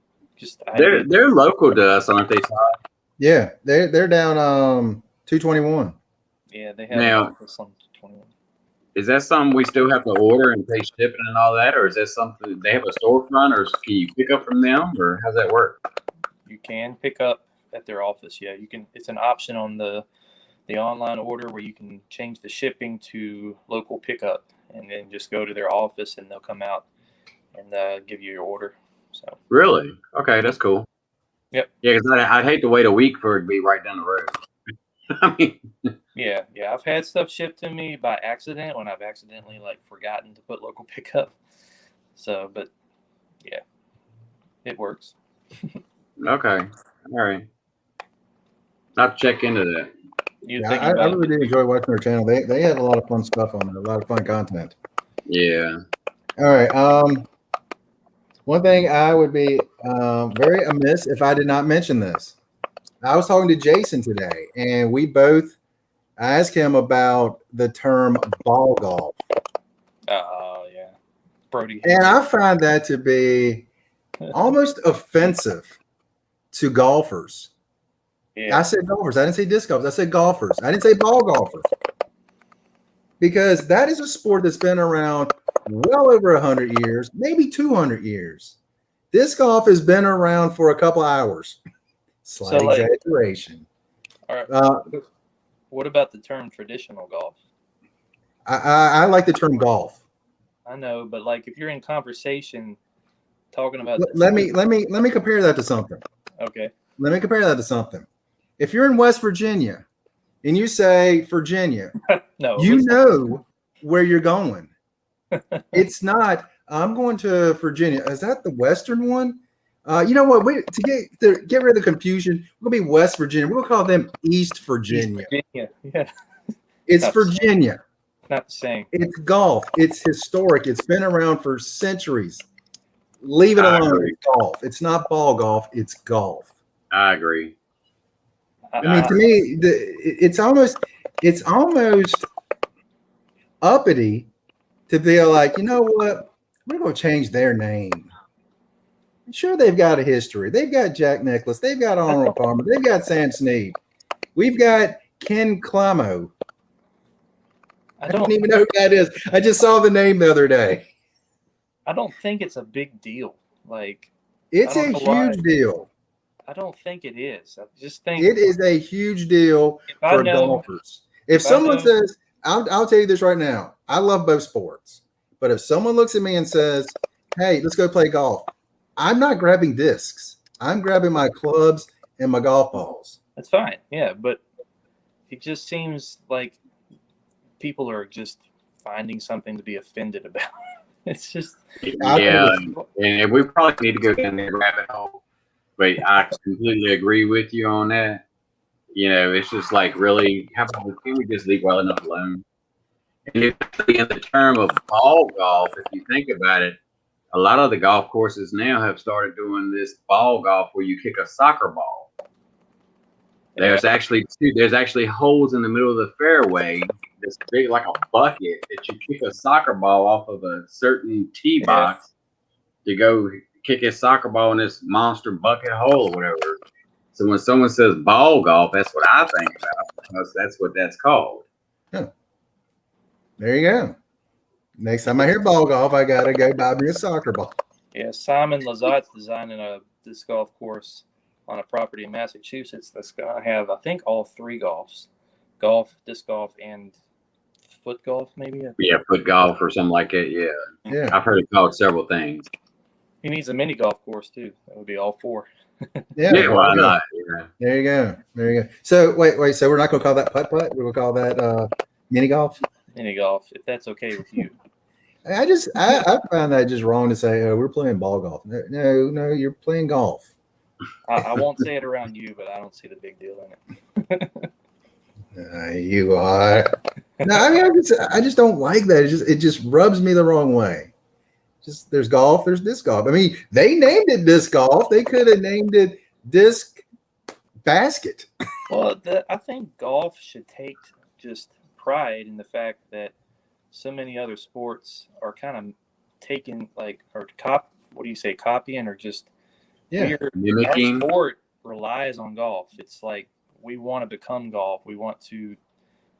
They're local to us, aren't they, Todd? Yeah, they're down 221. yeah, they have Now- an office on 21. Is that something we still have to order and pay shipping and all that, or is that something they have a storefront, or can you pick up from them, or how's that work? You can pick up at their office. Yeah, you can. It's an option on the online order where you can change the shipping to local pickup, and then just go to their office and they'll come out and give you your order. So Really? Okay, that's cool. Yep. Yeah, because I'd hate to wait a week for it to be right down the road. I mean, yeah, I've had stuff shipped to me by accident when I've accidentally forgotten to put local pickup. So, but yeah, it works. okay, all right. I'll have to check into that. You Yeah, think I about really it? do enjoy watching their channel. They have a lot of fun stuff on there, a lot of fun content. Yeah. All right. One thing I would be very amiss if I did not mention this. I was talking to Jason today, and I asked him about the term ball golf. Oh yeah, Brody. And I find that to be almost offensive to golfers. Yeah, I said golfers. I didn't say disc golfers. I said golfers. I didn't say ball golfers. Because that is a sport that's been around well over 100 years, maybe 200 years. Disc golf has been around for a couple hours. Slight exaggeration. all right. What about the term traditional golf? I like the term golf. I know, but if you're in conversation talking about Let me compare that to something. Okay. Let me compare that to something. If you're in West Virginia and you say Virginia, No, you know where you're going. It's not, I'm going to Virginia. Is that the Western one? You know what? To get rid of the confusion, we're going to be West Virginia. We're going to call them East Virginia. Virginia. Yeah, It's Not the Virginia. not the same. It's golf. It's historic. It's been around for centuries. Leave it I alone. agree. It's golf. It's not ball golf. It's golf. I agree. I mean, to me, it's almost uppity to be like, you know what? We're going to change their name. Sure, they've got a history. They've got Jack Nicklaus. They've got Arnold Palmer. They've got Sam Snead. We've got Ken Clamo. I don't even know who that is. I just saw the name the other day. I don't think it's a big deal. It's I a don't know why. huge deal. I don't think it is. I just think It is a huge deal if I for know, golfers. If I someone know- says, I'll tell you this right now. I love both sports. But if someone looks at me and says, hey, let's go play golf, I'm not grabbing discs. I'm grabbing my clubs and my golf balls. that's fine. Yeah, but it just seems like people are just finding something to be offended about. It's just Yeah, and we probably need to go down that rabbit hole. But I completely agree with you on that. It's just like really, can we just leave well enough alone? And especially in the term of ball golf, if you think about it, a lot of the golf courses now have started doing this ball golf where you kick a soccer ball. There's actually holes in the middle of the fairway that's big like a bucket that you kick a soccer ball off of a certain tee box to go kick a soccer ball in this monster bucket hole or whatever. So when someone says ball golf, that's what I think about because that's what that's called. Huh. There you go. Next time I hear ball golf, I gotta go buy me a soccer ball. Yeah, Simon Lazat's designing a disc golf course on a property in Massachusetts that's going to have, I think, all three golfs: golf, disc golf, and foot golf, maybe. Yeah, foot golf or something like that. Yeah. I've heard it called several things. He needs a mini golf course too. That would be all four. Yeah, why not? Yeah. There you go. So wait. So we're not going to call that putt-putt. We'll call that mini golf. Mini golf, if that's okay with you. I find that just wrong to say, oh, we're playing ball golf. No, you're playing golf. I won't say it around you, but I don't see the big deal in it. You are. No, I mean, I just don't like that. It just rubs me the wrong way. Just there's golf, there's disc golf. I mean, they named it disc golf. They could have named it disc basket. Well, I think golf should take just pride in the fact that so many other sports are kind of taking copying or just mimicking. Our sport relies on golf. It's like we want to become golf. We want to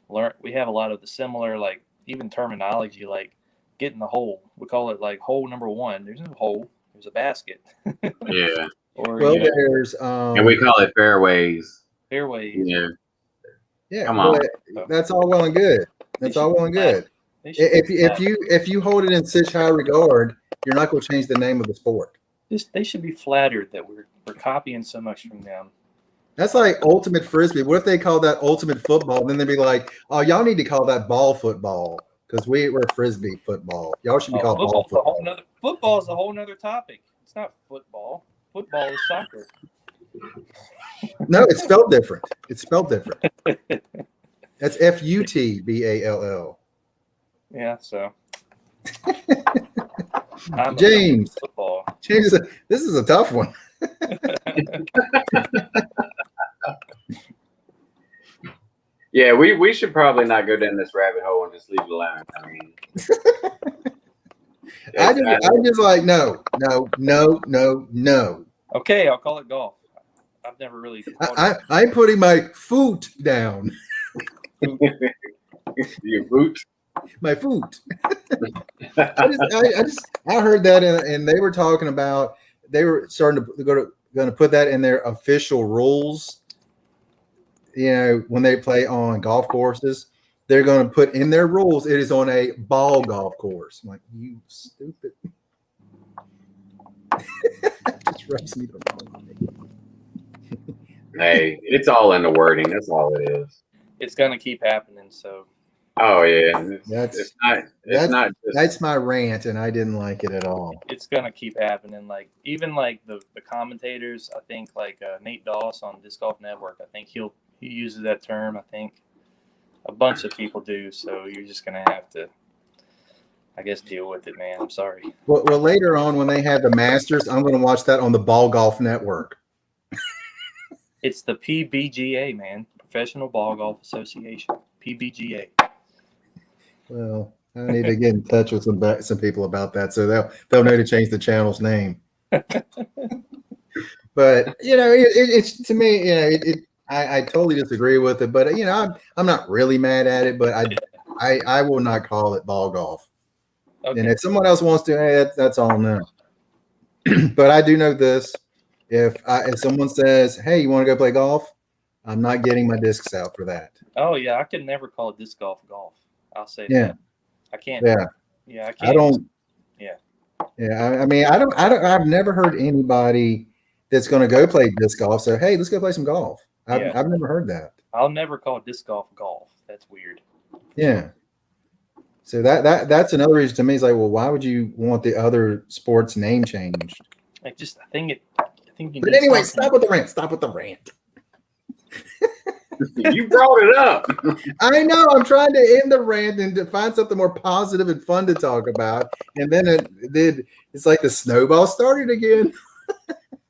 learn. We have a lot of the similar, like even terminology, like get in the hole. We call it like hole number one. There's no hole. There's a basket. Yeah. There's and we call it fairways. Fairways. Yeah. Yeah. Come on. That's all well and good. That's all well and good. If you hold it in such high regard, you're not going to change the name of the sport. They should be flattered that we're copying so much from them. That's like ultimate frisbee. What if they call that ultimate football? And then they'd be like, "Oh, y'all need to call that ball football because we're frisbee football. Y'all should be called ball football." Football is a whole nother topic. It's not football. Football is soccer. No, it's spelled different. That's FUTBALL. Yeah. So. James, this is a tough one. Yeah, we should probably not go down this rabbit hole and just leave it alone. I mean, I'm just like no. Okay, I'll call it golf. I've never really. I'm putting my foot down. Your boot. My foot. I heard that and they were talking about they were starting to going to put that in their official rules. When they play on golf courses, they're going to put in their rules it is on a ball golf course. I'm like, you stupid. Just rubs me the wrong way. Hey, it's all in the wording. That's all it is. It's going to keep happening. So. Oh yeah, that's my rant, and I didn't like it at all. It's gonna keep happening. Like even like the commentators, I think like Nate Doss on Disc Golf Network. I think he uses that term. I think a bunch of people do. So you're just gonna have to, I guess, deal with it, man. I'm sorry. Well, later on when they have the Masters, I'm going to watch that on the Ball Golf Network. It's the PBGA, man, Professional Ball Golf Association, PBGA. Well, I need to get in touch with some people about that, so they'll know to change the channel's name. But it's to me, I totally disagree with it. But I'm not really mad at it. But I will not call it ball golf. Okay. And if someone else wants to, hey, that's all now. But I do know this: if someone says, "Hey, you want to go play golf?" I'm not getting my discs out for that. Oh yeah, I could never call disc golf golf. I'll say that. I can't. Yeah, I can't. I don't. Yeah. Yeah, I mean, I've never heard anybody that's going to go play disc golf say, "Hey, let's go play some golf." I've never heard that. I'll never call disc golf golf. That's weird. Yeah. So that's another reason to me. Is like, well, why would you want the other sport's name changed? I think you But need anyway, something. stop with the rant. Stop with the rant. You brought it up. I know. I'm trying to end the rant and to find something more positive and fun to talk about. And then it's like the snowball started again.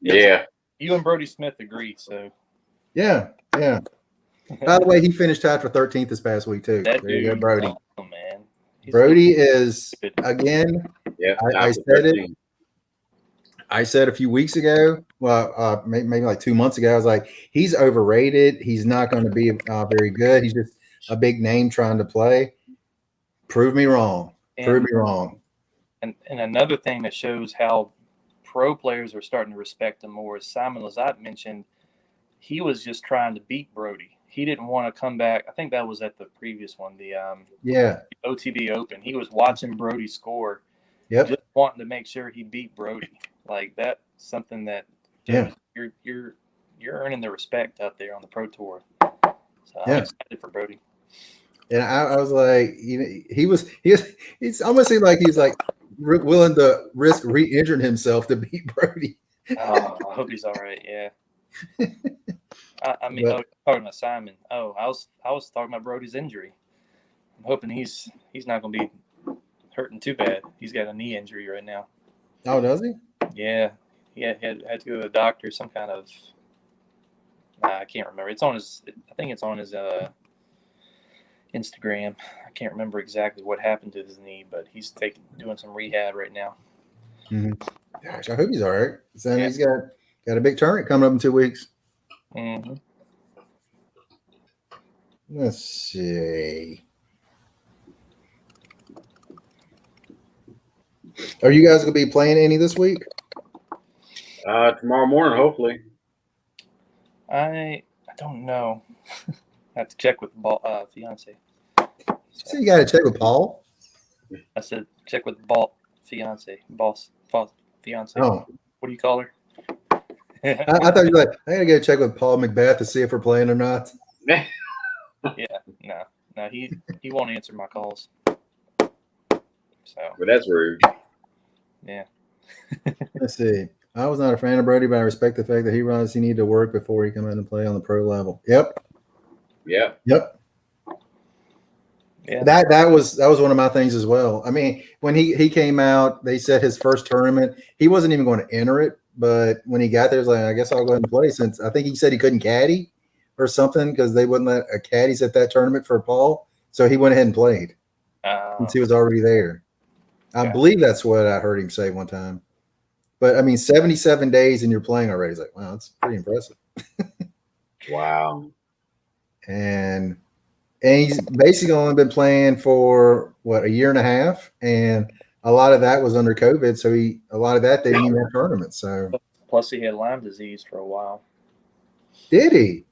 Yeah. You and Brody Smith agree, so Yeah. Yeah. By the way, he finished tied for 13th this past week too. that There you go, dude, Brody. oh man, He's Brody is good. again. Yeah. I said it. I said a few weeks ago, well, maybe like 2 months ago, I was like, he's overrated. He's not going to be very good. He's just a big name trying to play. Prove me wrong. Prove me wrong. And another thing that shows how pro players are starting to respect him more is Simon Lizotte mentioned he was just trying to beat Brody. He didn't want to come back. I think that was at the previous one, the OTB Open. He was watching Brody score, just wanting to make sure he beat Brody. Like that's something that you're earning the respect out there on the pro tour. So I'm excited for Brody. And I was like, he's almost seemed like he's like willing to risk re-injuring himself to beat Brody. Oh, I hope he's all right. Yeah. I mean, talking about Simon. Oh, I was talking about Brody's injury. I'm hoping he's not going to be hurting too bad. He's got a knee injury right now. Oh, does he? Yeah, he had to go to the doctor. Some kind of I can't remember. It's on his. I think it's on his Instagram. I can't remember exactly what happened to his knee, but he's doing some rehab right now. Mm-hmm. Gosh, I hope he's all right. So he's got a big tournament coming up in 2 weeks. Mm-hmm. Let's see. Are you guys going to be playing any this week? Tomorrow morning, hopefully. I don't know. I have to check with fiance. So you got to check with Paul. I said check with fiance. Fiance. Oh, what do you call her? I thought you were like, I got to go check with Paul McBeth to see if we're playing or not. Yeah, no, he won't answer my calls. So, but that's rude. Yeah. Let's see. I was not a fan of Brody, but I respect the fact that he realized he needed to work before he come in and play on the pro level. Yep. Yeah. Yeah. That was one of my things as well. I mean, when he came out, they said his first tournament, he wasn't even going to enter it. But when he got there, he was like, I guess I'll go ahead and play, since I think he said he couldn't caddy or something because they wouldn't let a caddies at that tournament for Paul. So he went ahead and played since he was already there. I believe that's what I heard him say one time. But I mean, 77 days and you're playing already. It's like, wow, that's pretty impressive. Wow. And he's basically only been playing for a year and a half, and a lot of that was under COVID. So a lot of that they didn't even have tournaments. So plus he had Lyme disease for a while. Did he?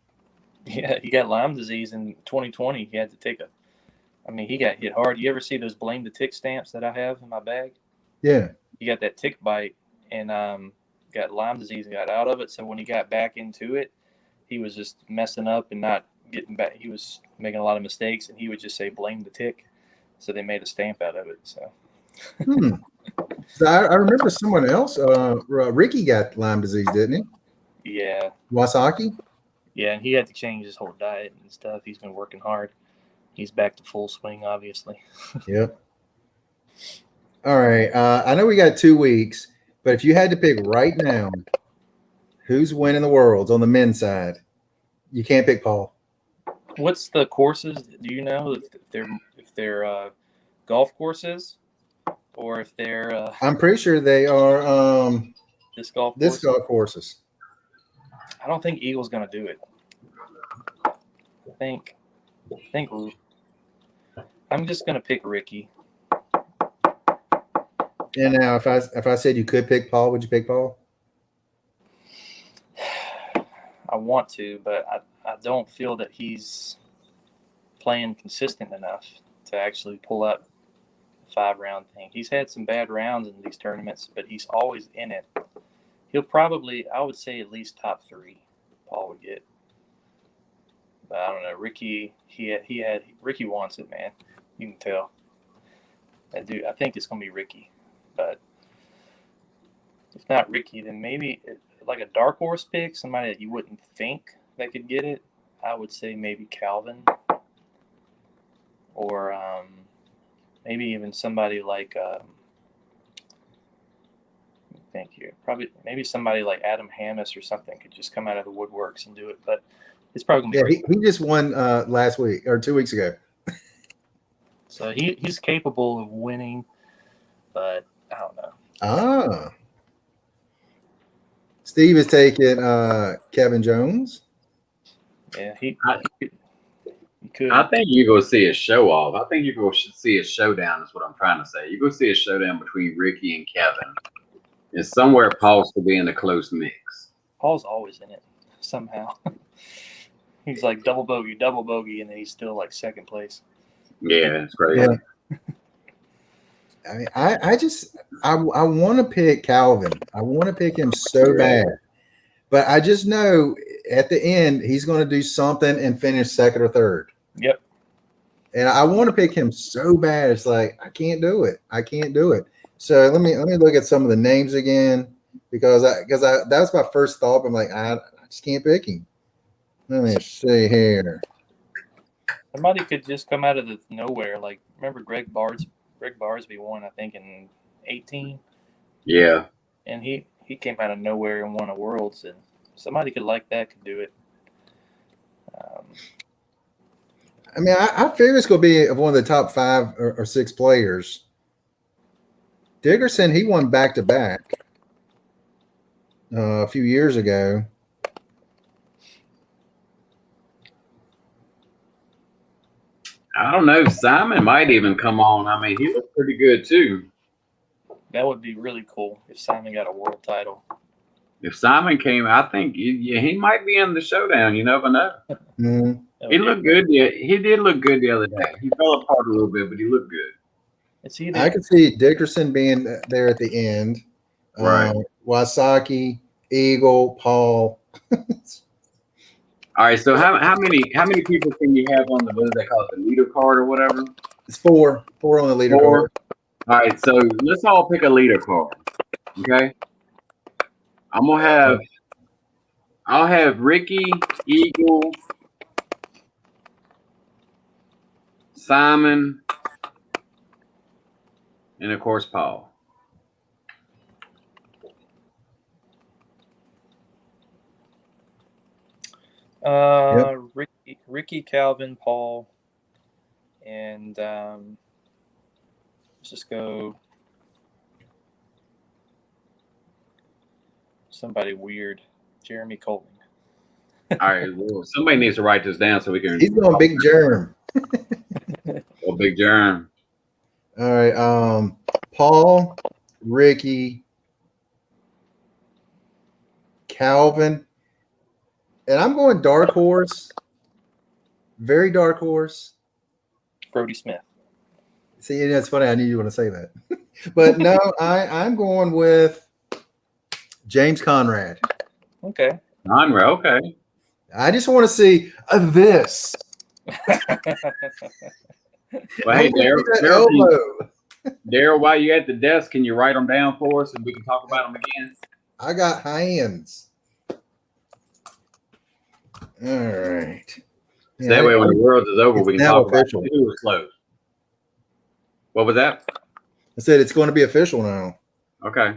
Yeah, he got Lyme disease in 2020. He had to take he got hit hard. You ever see those blame the tick stamps that I have in my bag? Yeah. He got that tick bite and got Lyme disease and got out of it. So when he got back into it, he was just messing up and not getting back. He was making a lot of mistakes, and he would just say blame the tick. So they made a stamp out of it. So. So I remember someone else. Ricky got Lyme disease, didn't he? Yeah. Wasaki? Yeah, and he had to change his whole diet and stuff. He's been working hard. He's back to full swing, obviously. Yep. All right. I know we got 2 weeks, but if you had to pick right now, who's winning the Worlds on the men's side? You can't pick Paul. What's the courses? Do you know if they're golf courses or if they're? I'm pretty sure they are disc golf courses. I don't think Eagle's going to do it. I think I'm just going to pick Ricky. And now, if I said you could pick Paul, would you pick Paul? I want to, but I don't feel that he's playing consistent enough to actually pull up a 5-round thing. He's had some bad rounds in these tournaments, but he's always in it. He'll probably, I would say, at least top 3. Paul would get. But I don't know. Ricky, Ricky wants it, man. You can tell. I think it's going to be Ricky. But if not Ricky, then maybe like a dark horse pick, somebody that you wouldn't think that could get it. I would say maybe Calvin, or maybe even somebody like. Thank you. Probably maybe somebody like Adam Hammis or something could just come out of the woodworks and do it. But it's probably going to be. Yeah, he just won last week or 2 weeks ago. So he's capable of winning, but I don't know. Ah. Steve is taking Kevin Jones. Yeah, he could. I think you're going to see a show off. I think you're going to see a showdown, is what I'm trying to say. You're going to see a showdown between Ricky and Kevin. And somewhere Paul's to be in a close mix. Paul's always in it somehow. He's like double bogey, and then he's still like second place. Yeah, it's crazy. Yeah. I mean, I want to pick Calvin. I want to pick him so bad, but I just know at the end he's going to do something and finish second or third. Yep. And I want to pick him so bad. It's like I can't do it. So let me look at some of the names again because that was my first thought. I'm like I just can't pick him. Let me see here. Somebody could just come out of the nowhere. Like remember Greg Barsby won, I think, in 2018. Yeah. And he came out of nowhere and won a Worlds, and somebody could do it. I mean, I figure it's going to be one of the top 5 or 6 players. Dickerson, he won back-to-back a few years ago. I don't know. Simon might even come on. I mean, he looked pretty good too. That would be really cool if Simon got a world title. If Simon came, I think he might be in the showdown. You never know. Mm-hmm. He looked good. Yeah, he did look good the other day. He fell apart a little bit, but he looked good. I could see Dickerson being there at the end. Right. Wysocki, Eagle, Paul. All right. So how many people can you have on the what do they call it, the leader card or whatever? It's 4 on the leader card. All right. So let's all pick a leader card. Okay. I'll have Ricky, Eagle, Simon, and of course Paul. Ricky, Calvin, Paul, and let's just go somebody weird. Jeremy Colton. All right, well, somebody needs to write this down so we can. He's going Big Germ. Oh, Big Germ. All right, Paul, Ricky, Calvin, and I'm going dark horse. Very dark horse. Brody Smith. See, that's funny. I knew you were going to say that, but no, I'm going with James Conrad. Okay. Conrad. Okay. I just want to see this. Well, hey, Daryl, while you're at the desk, can you write them down for us and we can talk about them again? I got hands. All right. So that way, when the world is over, we can talk official. about who was close. What was that? I said it's going to be official now. Okay.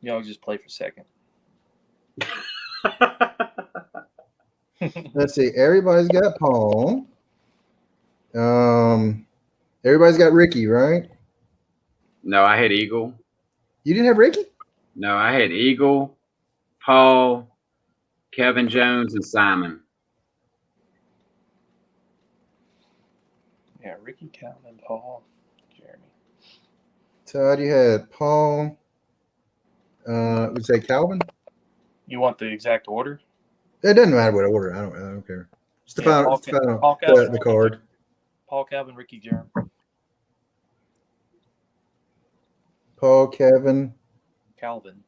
Y'all just play for second. Let's see. Everybody's got Paul. Everybody's got Ricky, right? No, I had Eagle. You didn't have Ricky? No, I had Eagle, Paul, Kevin Jones, and Simon. Yeah, Ricky, Calvin, Paul, Jeremy. Todd, you had Paul. Would say Calvin? You want the exact order? It doesn't matter what order. I don't care. Just to find the card. Paul, Calvin, Ricky, Jeremy. Paul, Kevin. Calvin.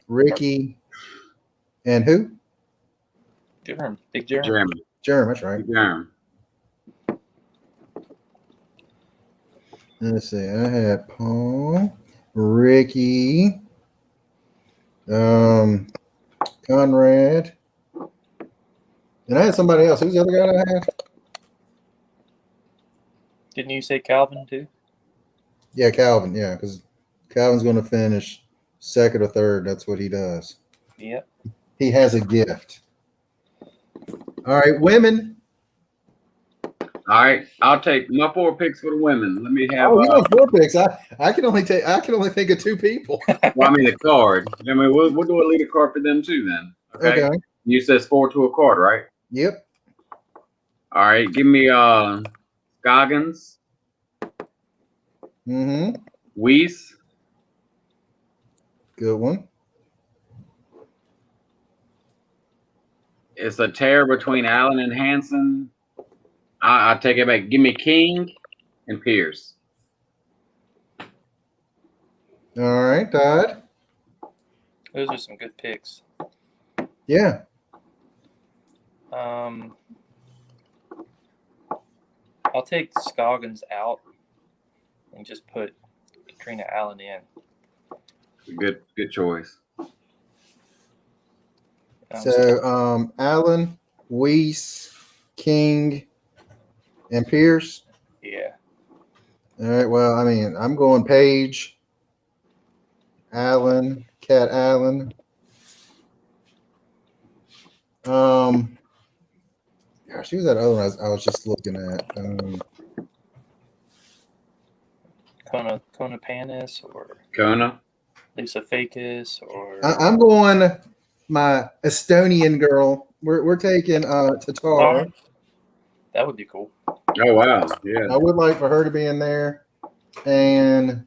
Ricky. And who? Germ. Big Germ. Jeremy. Jeremy, that's right. Jeremy. Let's see. I had Paul, Ricky, Conrad, and I had somebody else. Who's the other guy that I had? Didn't you say Calvin too? Yeah, Calvin. Yeah, because Calvin's going to finish second or third. That's what he does. Yep. He has a gift. All right, women. All right, I'll take my 4 picks for the women. Let me have. Oh, you got 4 picks. I can only think of 2 people. Well, I mean the card. I mean, we'll do a leader card for them too. Then. Okay. You says 4 to a card, right? Yep. All right. Give me Scoggins, Mm-hmm. Weiss, Good one. It's a tear between Allen and Hansen. I take it back. Give me King and Pierce. All right, Todd. Those are some good picks. Yeah. I'll take Scoggins out and just put Katrina Allen in. Good choice. So Allen, Weiss, King, and Pierce. Yeah. All right. Well, I mean, I'm going Page, Allen, Cat Allen. Gosh, who's that other one I was just looking at? Kona Panis or Kona. Lisa Fakis or I'm going my Estonian girl. We're taking Tatar. that would be cool. Oh wow, yeah. I would like for her to be in there. And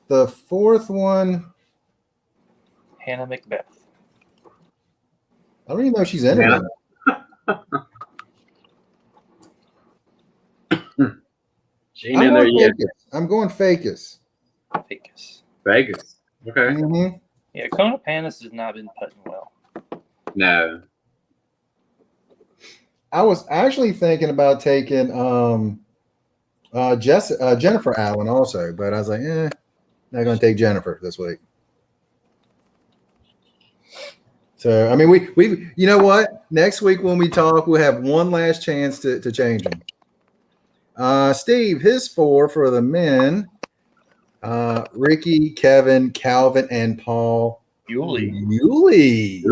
the 4th one, Hannah Macbeth. I don't even know if she's in it. She ain't in there yet. I'm going Fakis. Fakis. Vegas. Okay. Mm-hmm. Yeah, Kona Panis has not been putting well. No. I was actually thinking about taking Jennifer Allen also, but I was like, not going to take Jennifer this week. So, I mean, we you know what? Next week when we talk, we'll have one last chance to change them. Steve, his 4 for the men, Ricky, Kevin, Calvin, and Paul. Yuli.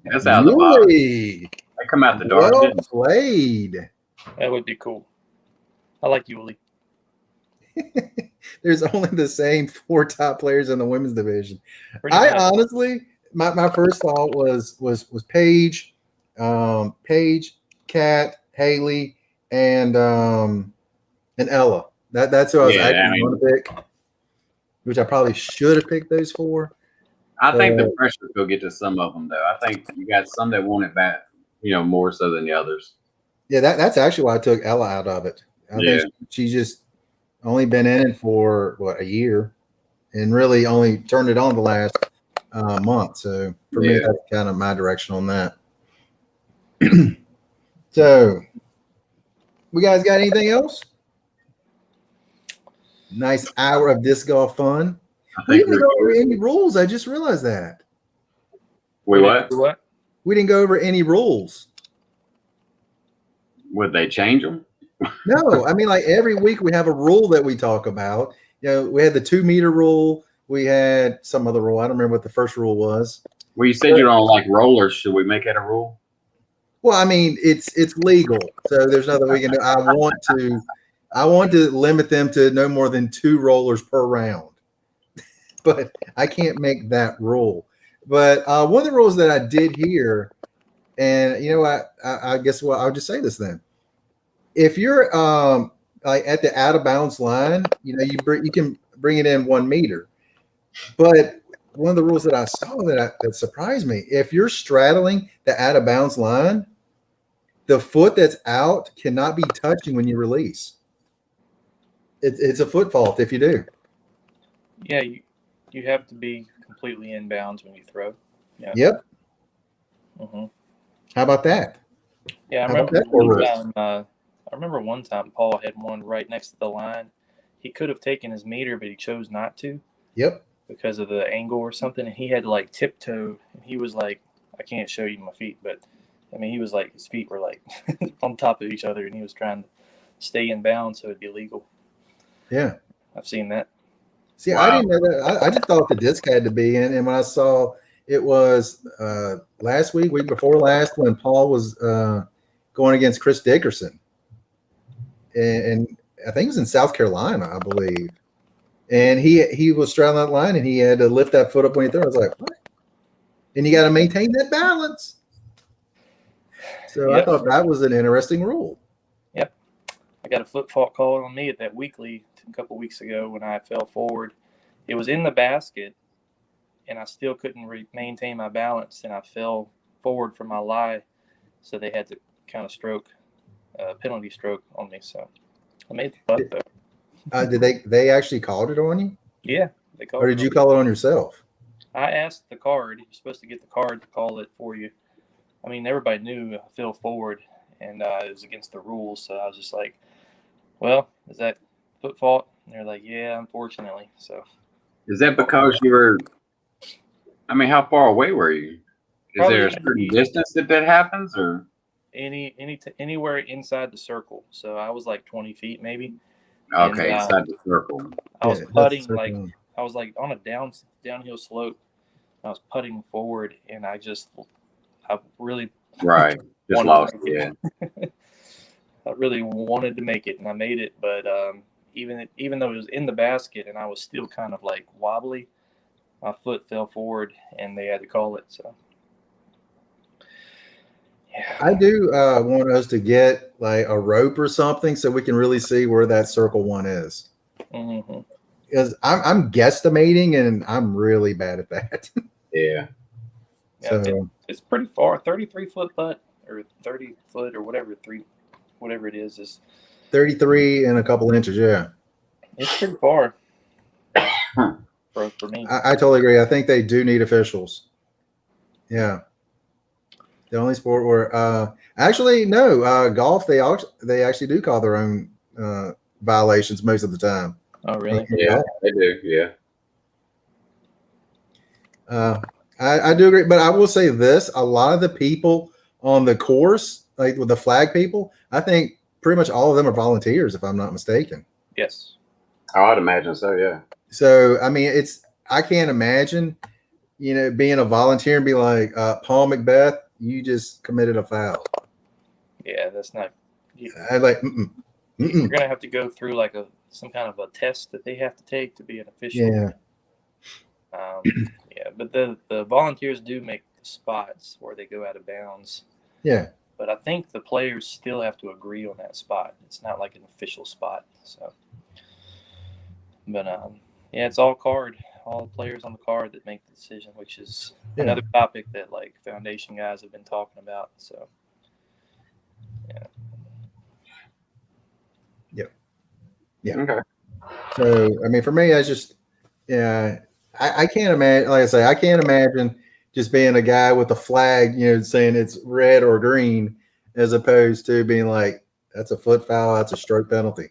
That's out of the box. They come out the dark. Well played. That would be cool. I like Yuli. There's only the same 4 top players in the women's division. Pretty I much. honestly, my first thought was Paige, Kat, Haley, and Ella. That's who I was actually going to pick, which I probably should have picked those 4. I think the pressure will get to some of them, though. I think you got some that want it back, more so than the others. Yeah, that's actually why I took Ella out of it. I think she's just only been in it for a year, and really only turned it on the last month. So for me, that's kind of my direction on that. So, we guys got anything else? Nice hour of disc golf fun. We didn't go over any rules. I just realized that. Wait, what? We didn't go over any rules. Would they change them? No, I mean, like every week we have a rule that we talk about. We had the 2-meter rule. We had some other rule. I don't remember what the first rule was. Well, you said you don't like rollers. Should we make that a rule? Well, I mean, it's legal, so there's nothing we can do. I want to limit them to no more than 2 rollers per round, but I can't make that rule. But one of the rules that I did hear, and you know what, I guess I'll just say this then. If you're like at the out of bounds line, you can bring it in 1 meter. But one of the rules that I saw that surprised me, if you're straddling the out of bounds line, the foot that's out cannot be touching when you release. It's a foot fault if you do. Yeah, you have to be completely inbounds when you throw. Yeah. Yep. Mm-hmm. How about that? Yeah, How about that for rules? I remember one time Paul had one right next to the line. He could have taken his meter, but he chose not to Yep. because of the angle or something. And he had to like tiptoe. And he was like, I can't show you my feet, but I mean, he was like, his feet were like on top of each other, and he was trying to stay in bounds so it'd be legal. Yeah. I've seen that. See, I Wow. didn't know that. I just thought the disc had to be in. And when I saw it was last week before last, when Paul was going against Chris Dickerson, and I think it was in South Carolina, I believe. And he was straddling that line, and he had to lift that foot up when he threw. I was like, what? And you got to maintain that balance. So I Yep. thought that was an interesting rule. Yep. I got a foot fault called on me at that weekly a couple weeks ago when I fell forward. It was in the basket, and I still couldn't maintain my balance, and I fell forward from my lie. So they had to kind of penalty stroke on me. So I made the putt, though. Did they actually called it on you, Yeah, they called or it did you on me. call it on yourself? I asked the card. You're supposed to get the card to call it for you. I mean, everybody knew I fell forward, and it was against the rules. So I was just like, well, is that foot fault? And they're like, yeah, unfortunately. So Is that because you were? I mean, how far away were you? Is there a certain distance that happens, or anywhere inside the circle? So I was like 20 feet maybe. okay, And, inside the circle? I was Yeah, putting that's like I was like on a downhill slope. I was putting forward, and I really Right, just wanted lost. to make Yeah, it. I really wanted to make it, and I made it. But even though it was in the basket, and I was still kind of like wobbly, my foot fell forward, and they had to call it. So yeah, I do want us to get like a rope or something so we can really see where that circle one is. mm-hmm. Because I'm guesstimating, and I'm really bad at that. yeah. Yeah, So it's pretty far. 33-foot putt or 30 foot or whatever it is 33 and a couple inches. Yeah, it's pretty far for me. I totally agree. I think they do need officials. Yeah. The only sport where actually no golf they actually do call their own violations most of the time. Oh, really? Yeah, they do. Yeah. I do agree, but I will say this: a lot of the people on the course, like with the flag people, I think pretty much all of them are volunteers, if I'm not mistaken. Yes. Oh, I'd imagine so. Yeah. So I mean, I can't imagine, being a volunteer and be like, Paul Macbeth, you just committed a foul. Yeah, that's not. I like. You're gonna have to go through like some kind of a test that they have to take to be an official. Yeah. Yeah, but the volunteers do make the spots where they go out of bounds. Yeah. But I think the players still have to agree on that spot. It's not like an official spot. So, but yeah, it's all the players on the card that make the decision, which is another topic that like foundation guys have been talking about. So, yeah. Yep. Yeah. Okay. So I mean, for me, I just I can't imagine. Like I say, I can't imagine just being a guy with a flag, saying it's red or green, as opposed to being like, that's a foot foul, that's a stroke penalty.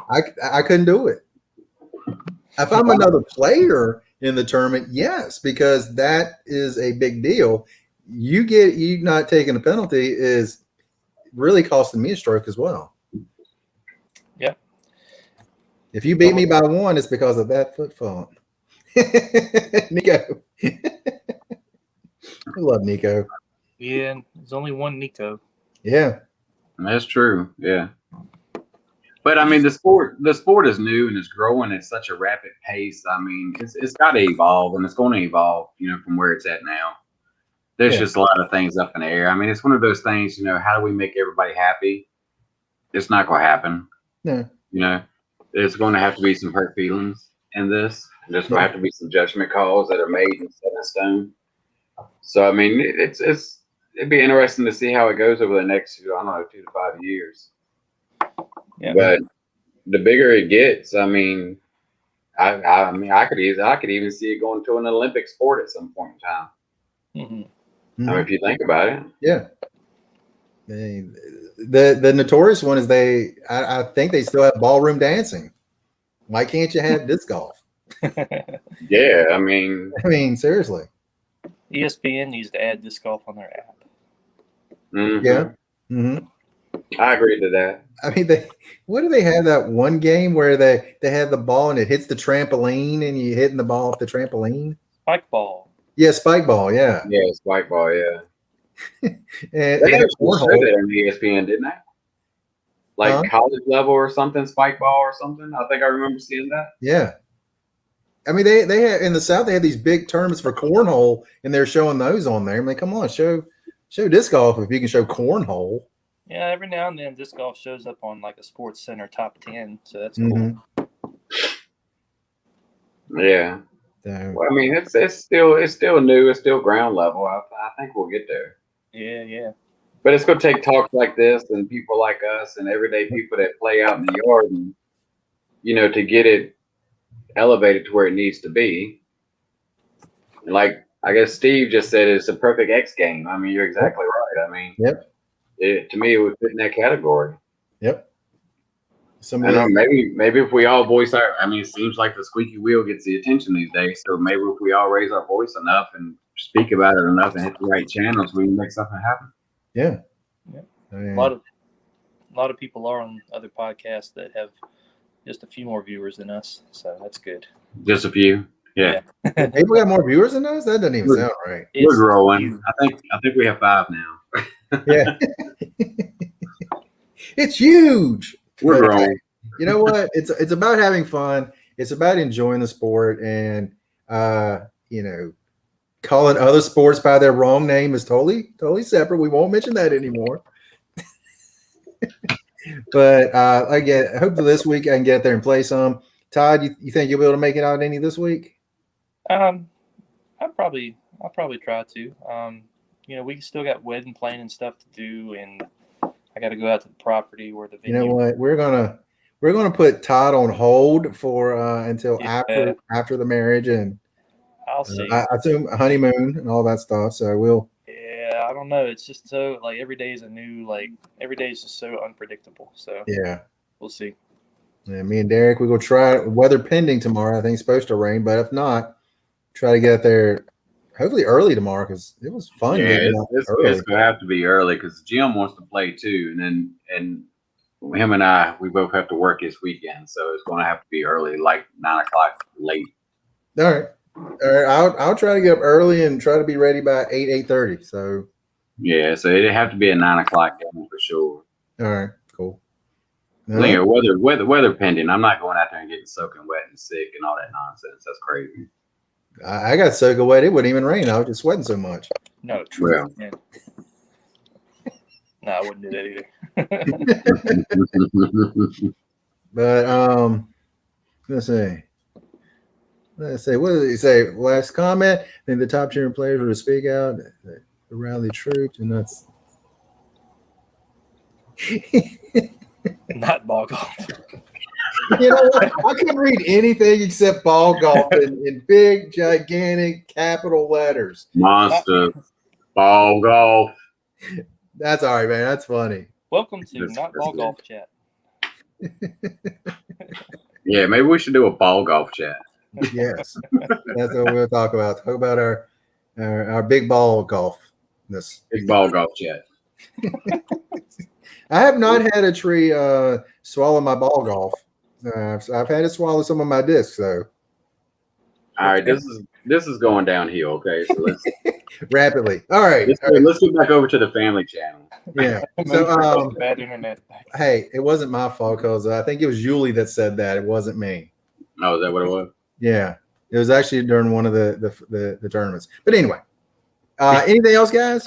I couldn't do it. If I'm another player in the tournament, yes, because that is a big deal. You not taking a penalty is really costing me a stroke as well. Yeah. If you beat me by one, it's because of that foot fault. Nico. I love Nico. Yeah, there's only one Nico. Yeah. That's true. Yeah. But I mean, the sport is new and it's growing at such a rapid pace. I mean, it's got to evolve, and it's going to evolve, from where it's at now. There's just a lot of things up in the air. I mean, it's one of those things, how do we make everybody happy? It's not going to happen. No. There's going to have to be some hurt feelings in this. There's going to have to be some judgment calls that are made and set in stone. So, I mean, it'd be interesting to see how it goes over the next, 2 to 5 years. Yeah. But the bigger it gets, I mean, I could even see it going to an Olympic sport at some point in time. Mm-hmm. I mean, if you think about it. Yeah. The notorious one is I think they still have ballroom dancing. Why can't you have disc golf? Yeah, I mean, I mean, seriously. ESPN needs to add disc golf on their app. mhm. Yeah. Hmm. I agree to that. I mean, what do they have that one game where they have the ball and it hits the trampoline and you hitting the ball off the trampoline? Spike ball. Yeah, spike ball. Yeah. Yeah, spike ball. Yeah, And they the actually showed cornhole. it on ESPN, didn't they? Like Huh? college level or something, spike ball or something. I think I remember seeing that. Yeah. I mean, they have in the South, they have these big tournaments for cornhole and they're showing those on there. I mean, come on, show disc golf if you can show cornhole. Yeah, every now and then disc golf shows up on like a Sports Center top 10, so that's cool. Mhm. Yeah. So, Well, I mean, it's still new. It's still ground level. I think we'll get there. Yeah. But it's going to take talks like this and people like us and everyday people that play out in the yard and, to get it elevated to where it needs to be. And like, I guess Steve just said, it's a perfect X game. I mean, you're exactly right. I mean, Yep. To me, it would fit in that category. Yep. I don't know, maybe if we all voice our, I mean, it seems like the squeaky wheel gets the attention these days. So maybe if we all raise our voice enough and speak about it enough and hit the right channels, we can make something happen. Yeah. Yeah. I mean, A lot of people are on other podcasts that have just a few more viewers than us, so that's good. Just a few. Yeah. people got more viewers than us? That doesn't even sound right. We're growing. I think we have 5 now. Yeah. It's huge. We're But, growing. you know what? It's about having fun. It's about enjoying the sport, and calling other sports by their wrong name is totally separate. We won't mention that anymore. But again, hopefully this week I can get there and play some. Todd, you think you'll be able to make it out any this week? I'll probably try to. We still got wedding planning stuff to do, and I got to go out to the property where the You venue. know what? We're gonna put Todd on hold for until Yeah. after the marriage, and I'll see. I assume honeymoon and all that stuff. So we'll. Yeah, I don't know. It's just so like every day is every day is just so unpredictable. So Yeah. we'll see. Yeah, me and Derek, we go try it. Weather pending tomorrow. I think it's supposed to rain, but if not, try to get there hopefully early tomorrow because it was fun. Yeah, getting out it's early. going to have to be early because Jim wants to play too. And him and I, we both have to work this weekend. So it's going to have to be early, like 9 o'clock late. All right. I'll try to get up early and try to be ready by 8:30. So Yeah, so it'd have to be a 9 o'clock game for sure. all right, cool. Yeah, weather pending. I'm not going out there and getting soaking wet and sick and all that nonsense. That's crazy. I got soaking wet. It wouldn't even rain. I was just sweating so much. No, true. Well. Yeah. No, I wouldn't do that either. But let's see. What did he say? Last comment. Then the top cheering players were to speak out, to rally troops, and that's. Not ball golf. You know what? I couldn't read anything except ball golf in big, gigantic capital letters. Monster ball golf. That's all right, man. That's funny. Welcome to That's Ball good. Golf Chat. Yeah, maybe we should do a ball golf chat. Yes, that's what we'll talk about. Talk about our big ball golf. Big ball golf chat. I have not had a tree swallow my ball golf. I've had it swallow some of my discs though. All right, this is going downhill. Okay, so let's Rapidly. All right. let's get back over to the family channel. Yeah. So Bad internet. hey, it wasn't my fault because I think it was Julie that said that. It wasn't me. Oh, is that what it was? Yeah. It was actually during one of the tournaments. But anyway. Anything else, guys?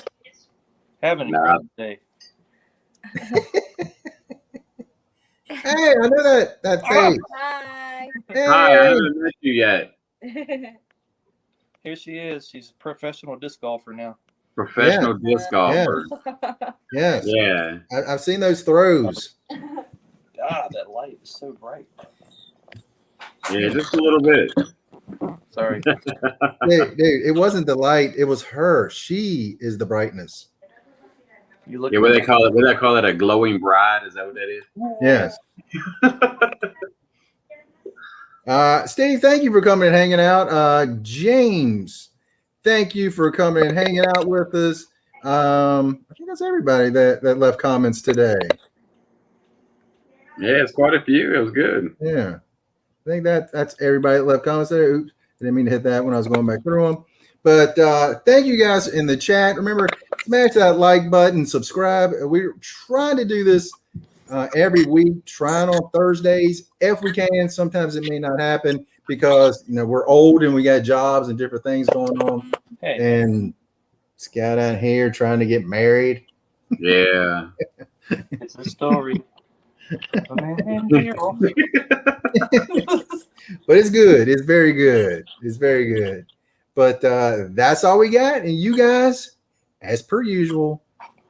Having a Nah. great day. Hey, I know that face. Hi. Hey. Hi, I haven't met you yet. Here she is. She's a professional disc golfer now. Professional disc golfer. Yes. Yeah. I've seen those throws. Ah, that light is so bright. Yeah, just a little bit. Sorry. Dude, it wasn't the light. It was her. She is the brightness. You look. Yeah, what they call it? What they call it? A glowing bride? Is that what that is? Yes. Steve, thank you for coming and hanging out. James, thank you for coming and hanging out with us. I think that's everybody that left comments today. Yeah, it's quite a few. It was good. Yeah. I think that's everybody that left comments there. Oops, I didn't mean to hit that when I was going back through them. But thank you guys in the chat. Remember, smash that like button, subscribe. We're trying to do this every week, trying on Thursdays if we can. Sometimes it may not happen because we're old and we got jobs and different things going on. Hey. And Scout out here trying to get married. Yeah. It's a story. A man named Daryl. But it's good. It's very good. It's very good. But that's all we got. And you guys, as per usual,